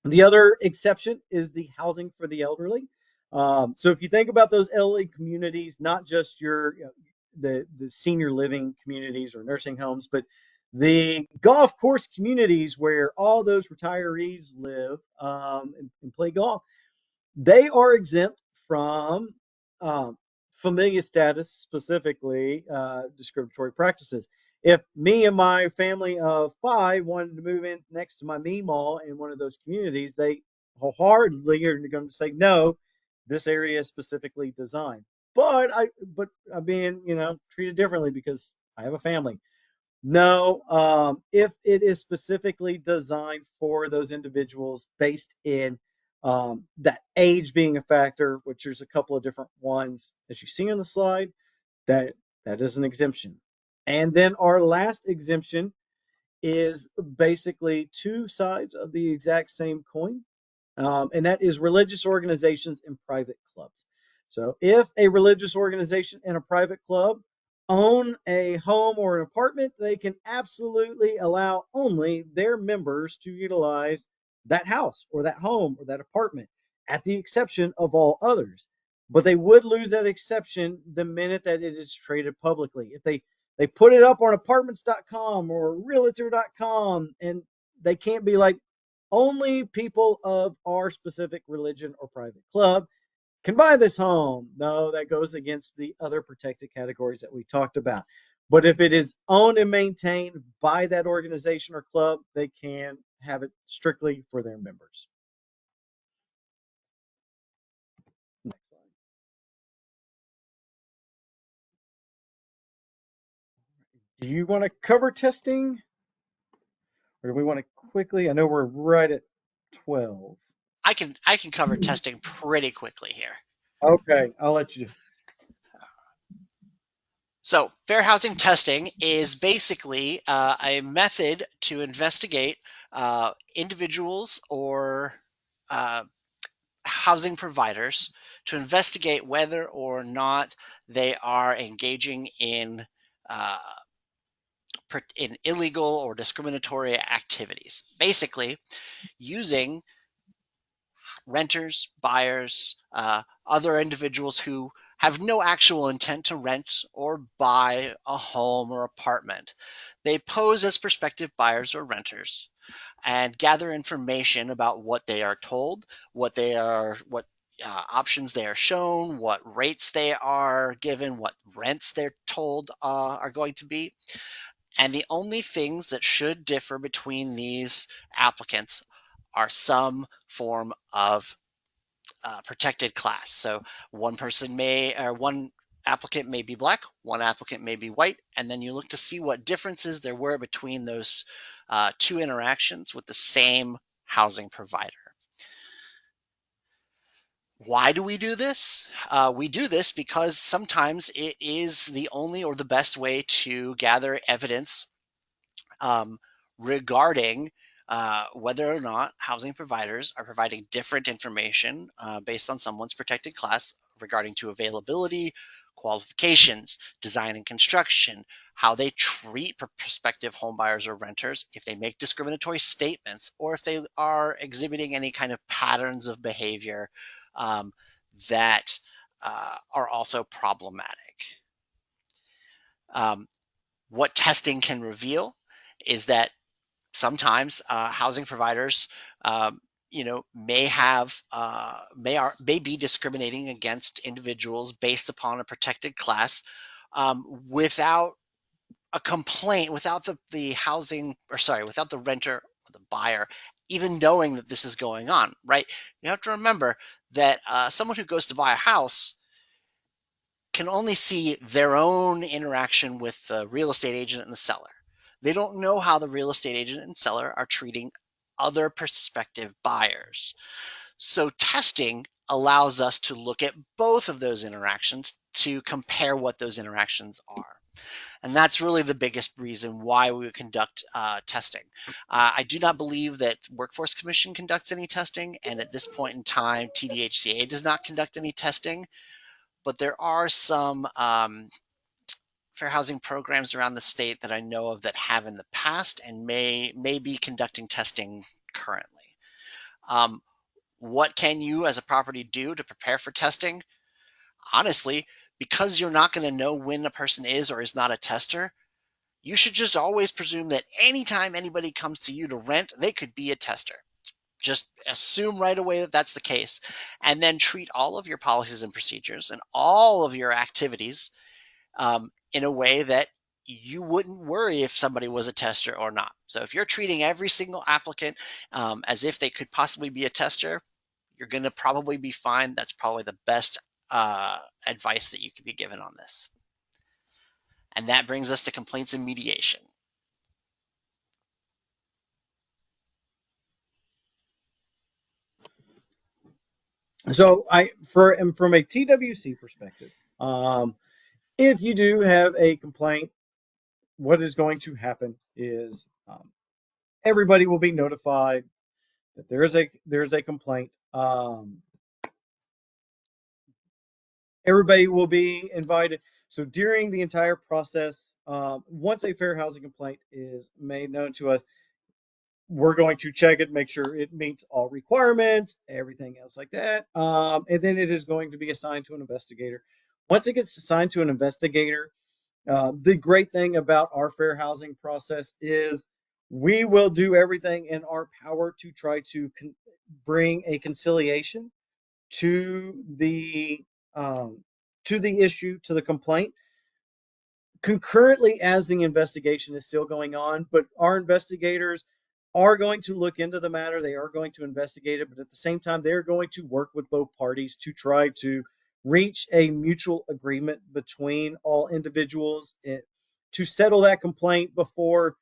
The other exception is the housing for the elderly. So if you think about those elderly communities, not just the senior living communities or nursing homes, but the golf course communities where all those retirees live and play golf, they are exempt from um, familial status, specifically discriminatory practices. If me and my family of five wanted to move in next to my Meemaw in one of those communities, they wholeheartedly are going to say no. This area is specifically designed, but I'm being treated differently because I have a family. No, if it is specifically designed for those individuals based in that age being a factor, which there's a couple of different ones as you see on the slide, that that is an exemption. And then our last exemption is basically two sides of the exact same coin, and that is religious organizations and private clubs. So, if a religious organization and a private club own a home or an apartment, they can absolutely allow only their members to utilize that house or that home or that apartment at the exception of all others. But they would lose that exception the minute that it is traded publicly. If they put it up on apartments.com or realtor.com and they can't be like, only people of our specific religion or private club can buy this home. No, that goes against the other protected categories that we talked about. But if it is owned and maintained by that organization or club, they can have it strictly for their members. Next slide. Do you want to cover testing or do we want to quickly? I know we're right at 12. I can cover testing pretty quickly here. Okay, I'll let you. So, fair housing testing is basically a method to investigate individuals or uh, housing providers to investigate whether or not they are engaging uh, in illegal or discriminatory activities. Basically, using renters, buyers, other individuals who have no actual intent to rent or buy a home or apartment. They pose as prospective buyers or renters and gather information about what they are told, what options they are shown, what rates they are given, what rents they're told are going to be. And the only things that should differ between these applicants are some form of protected class. So one applicant may be black, one applicant may be white, and then you look to see what differences there were between those two interactions with the same housing provider. Why do we do this? We do this because sometimes it is the only or the best way to gather evidence um, regarding whether or not housing providers are providing different information based on someone's protected class regarding to availability, qualifications, design and construction, how they treat prospective homebuyers or renters, if they make discriminatory statements, or if they are exhibiting any kind of patterns of behavior um, that are also problematic. Um, what testing can reveal is that sometimes housing providers may be discriminating against individuals based upon a protected class, without a complaint, without the housing, or sorry, without the renter or the buyer even knowing that this is going on, right? You have to remember that someone who goes to buy a house can only see their own interaction with the real estate agent and the seller. They don't know how the real estate agent and seller are treating other prospective buyers. So testing allows us to look at both of those interactions to compare what those interactions are. And that's really the biggest reason why we would conduct testing. I do not believe that Workforce Commission conducts any testing, and at this point in time, TDHCA does not conduct any testing. But there are some fair housing programs around the state that I know of that have in the past and may be conducting testing currently. Um, what can you as a property do to prepare for testing? Honestly, because you're not going to know when a person is or is not a tester, you should just always presume that anytime anybody comes to you to rent, they could be a tester. Just assume right away that that's the case, and then treat all of your policies and procedures and all of your activities in a way that you wouldn't worry if somebody was a tester or not. So if you're treating every single applicant as if they could possibly be a tester, you're going to probably be fine. That's probably the best advice that you could be given on this. And that brings us to complaints and mediation. So from a TWC perspective, if you do have a complaint, what is going to happen is everybody will be notified that there is a complaint. Everybody will be invited. So during the entire process, once a fair housing complaint is made known to us, we're going to check it, make sure it meets all requirements, everything else like that. And then it is going to be assigned to an investigator. Once it gets assigned to an investigator, the great thing about our fair housing process is we will do everything in our power to try to bring a conciliation to the um, issue, to the complaint, concurrently as the investigation is still going on. But our investigators are going to look into the matter. They are going to investigate it, but at the same time, they're going to work with both parties to try to reach a mutual agreement between all individuals to settle that complaint before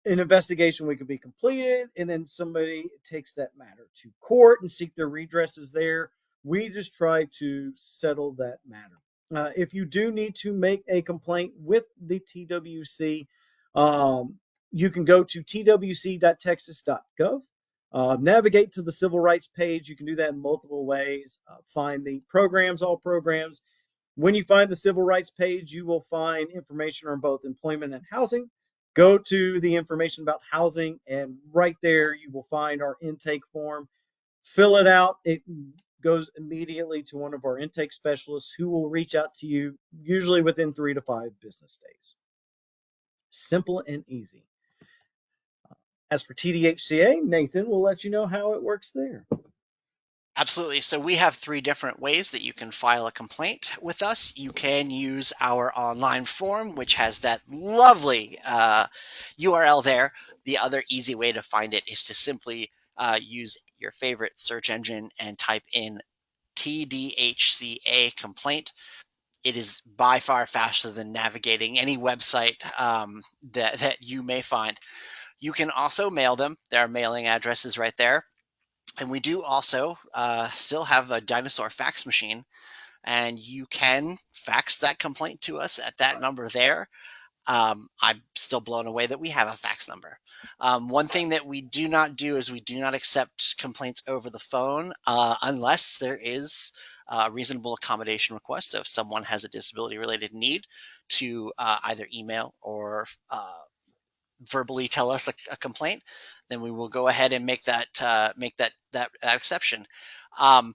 an investigation we could be completed, and then somebody takes that matter to court and seek their redresses there. We just try to settle that matter. If you do need to make a complaint with the TWC, you can go to twc.texas.gov, navigate to the civil rights page. You can do that in multiple ways. Find the programs, all programs. When you find the civil rights page, you will find information on both employment and housing. Go to the information about housing, and right there you will find our intake form. Fill it out. It goes immediately to one of our intake specialists who will reach out to you, usually within 3 to 5 business days. Simple and easy. As for TDHCA, Nathan will let you know how it works there. Absolutely. So we have three different ways that you can file a complaint with us. You can use our online form, which has that lovely URL there. The other easy way to find it is to simply use your favorite search engine and type in TDHCA complaint. It is by far faster than navigating any website that you may find. You can also mail them. There are mailing addresses right there. And we do also still have a dinosaur fax machine, and you can fax that complaint to us at that number there. I'm still blown away that we have a fax number. One thing that we do not do is we do not accept complaints over the phone unless there is a reasonable accommodation request. So if someone has a disability related need to either email or verbally tell us a complaint, then we will go ahead and make that exception. Um,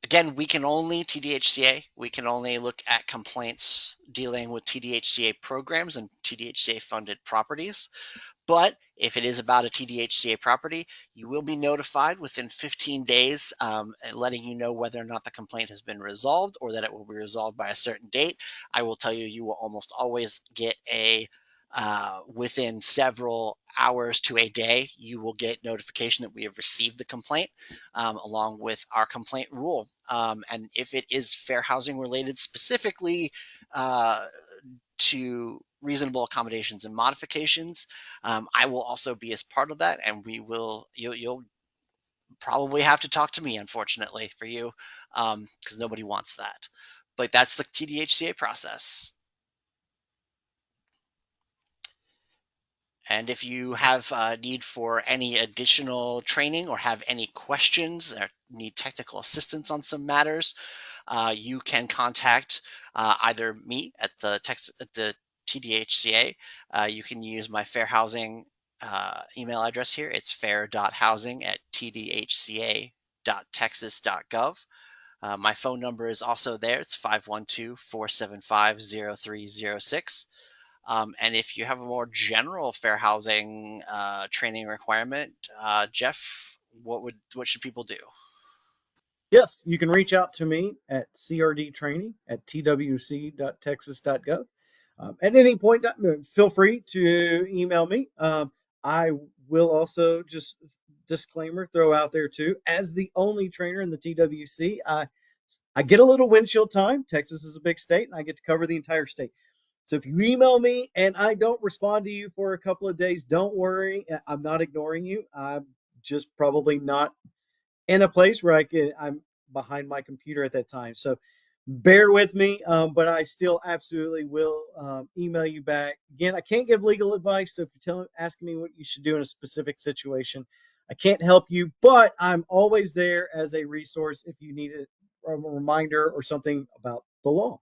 Again, we can only TDHCA. We can only look at complaints dealing with TDHCA programs and TDHCA funded properties. But if it is about a TDHCA property, you will be notified within 15 days, letting you know whether or not the complaint has been resolved or that it will be resolved by a certain date. I will tell you, you will almost always get within several hours to a day, you will get notification that we have received the complaint, along with our complaint rule. And if it is fair housing related specifically, uh, to reasonable accommodations and modifications, I will also be as part of that, and you'll probably have to talk to me, unfortunately for you, because nobody wants that. But that's the TDHCA process. And if you have a need for any additional training or have any questions or need technical assistance on some matters, you can contact either me at the TDHCA. You can use my fair housing email address here. It's fair.housing@tdhca.texas.gov. My phone number is also there. It's 512-475-0306. And if you have a more general fair housing training requirement, Jeff, what should people do? Yes, you can reach out to me at crdtraining@twc.texas.gov. At any point, feel free to email me. I will also just disclaimer throw out there too. As the only trainer in the TWC, I get a little windshield time. Texas is a big state, and I get to cover the entire state. So if you email me and I don't respond to you for a couple of days, don't worry. I'm not ignoring you. I'm just probably not in a place where I'm behind my computer at that time. So bear with me, but I still absolutely will email you back. Again, I can't give legal advice, so if you're asking me what you should do in a specific situation, I can't help you, but I'm always there as a resource if you need a reminder or something about the law.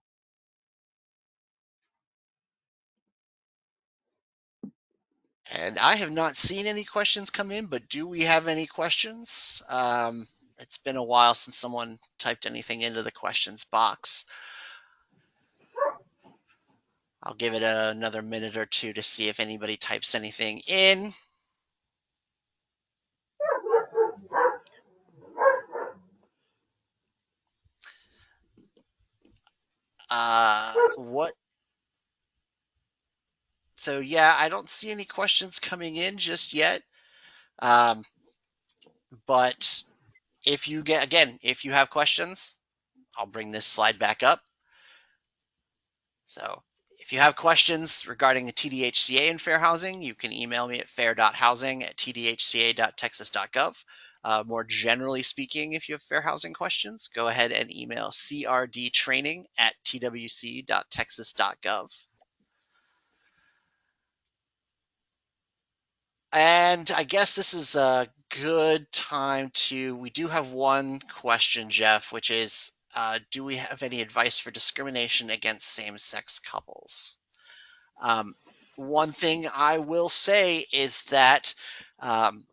And I have not seen any questions come in, but do we have any questions? It's been a while since someone typed anything into the questions box. I'll give it another minute or two to see if anybody types anything in. What? So yeah, I don't see any questions coming in just yet. Um, but if you have questions, I'll bring this slide back up. So if you have questions regarding the TDHCA and fair housing, you can email me at fair.housing@tdhca.texas.gov. More generally speaking, if you have fair housing questions, go ahead and email crdtraining@twc.texas.gov. And I guess this is a good time we do have one question, Jeff, which is, do we have any advice for discrimination against same-sex couples? Um, One thing I will say is that um,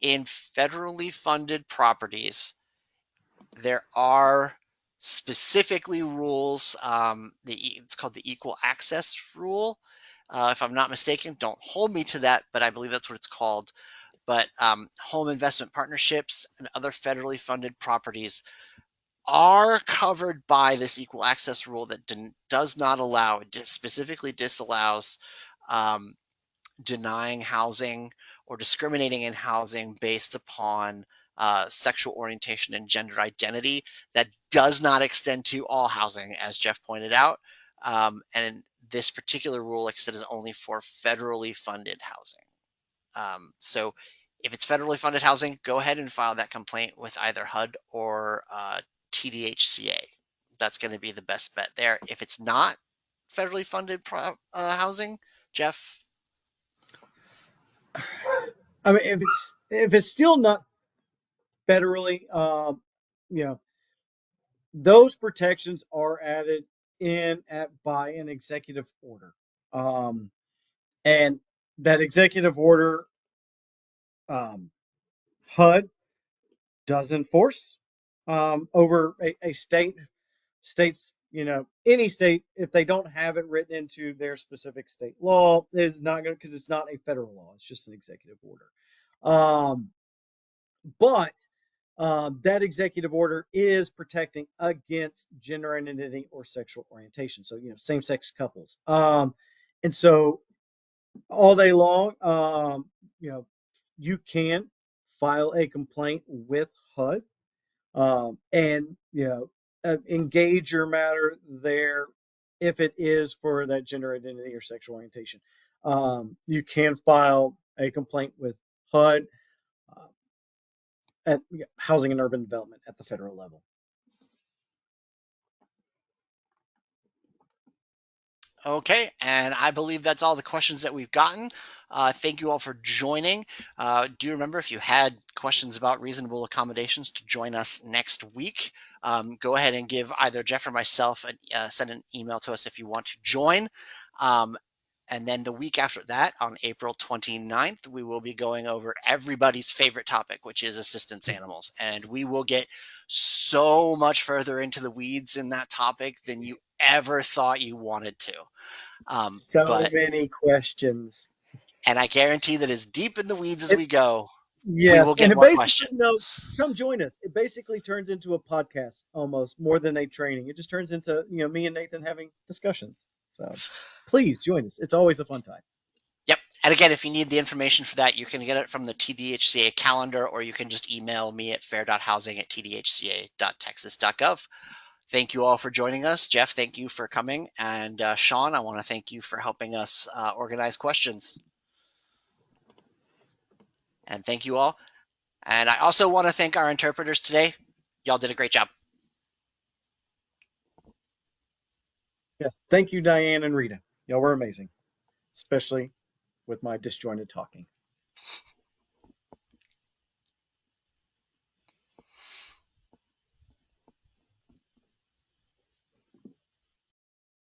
in federally funded properties, there are specifically rules. It's called the equal access rule. If I'm not mistaken, don't hold me to that, but I believe that's what it's called. But home investment partnerships and other federally funded properties are covered by this equal access rule that does not allow, it specifically disallows um, denying housing or discriminating in housing based upon sexual orientation and gender identity. That does not extend to all housing, as Jeff pointed out. And this particular rule, like I said, is only for federally funded housing. So if it's federally funded housing, go ahead and file that complaint with either HUD or TDHCA. That's going to be the best bet there. If it's not federally funded housing, Jeff. I mean, if it's still not federally, you know, those protections are added in by an executive order. Um, and that executive order, um, HUD does enforce over a state's any state, if they don't have it written into their specific state law, is not going to, because it's not a federal law. It's just an executive order. Um, but that executive order is protecting against gender identity or sexual orientation. So, same-sex couples. And so all day long, you know, you can file a complaint with HUD, and engage your matter there if it is for that gender identity or sexual orientation. You can file a complaint with HUD, uh, at Housing and Urban Development at the federal level. Okay, and I believe that's all the questions that we've gotten. Thank you all for joining. Do remember, if you had questions about reasonable accommodations, to join us next week. Go ahead and give either Jeff or myself send an email to us if you want to join. Um, and then the week after that, on April 29th, we will be going over everybody's favorite topic, which is assistance animals. And we will get so much further into the weeds in that topic than you ever thought you wanted to. So But many questions. and I guarantee that as deep in the weeds as we go, we Yes, will and get it more basically, questions. come join us. It basically turns into a podcast almost more than a training. It just turns into, me and Nathan having discussions. So please join us. It's always a fun time. Yep. And again, if you need the information for that, you can get it from the TDHCA calendar, or you can just email me at fair.housing@tdhca.texas.gov. Thank you all for joining us. Jeff, thank you for coming. And Sean, I want to thank you for helping us organize questions. And thank you all. And I also want to thank our interpreters today. Y'all did a great job. Yes, thank you, Diane and Rita. Y'all were amazing, especially with my disjointed talking.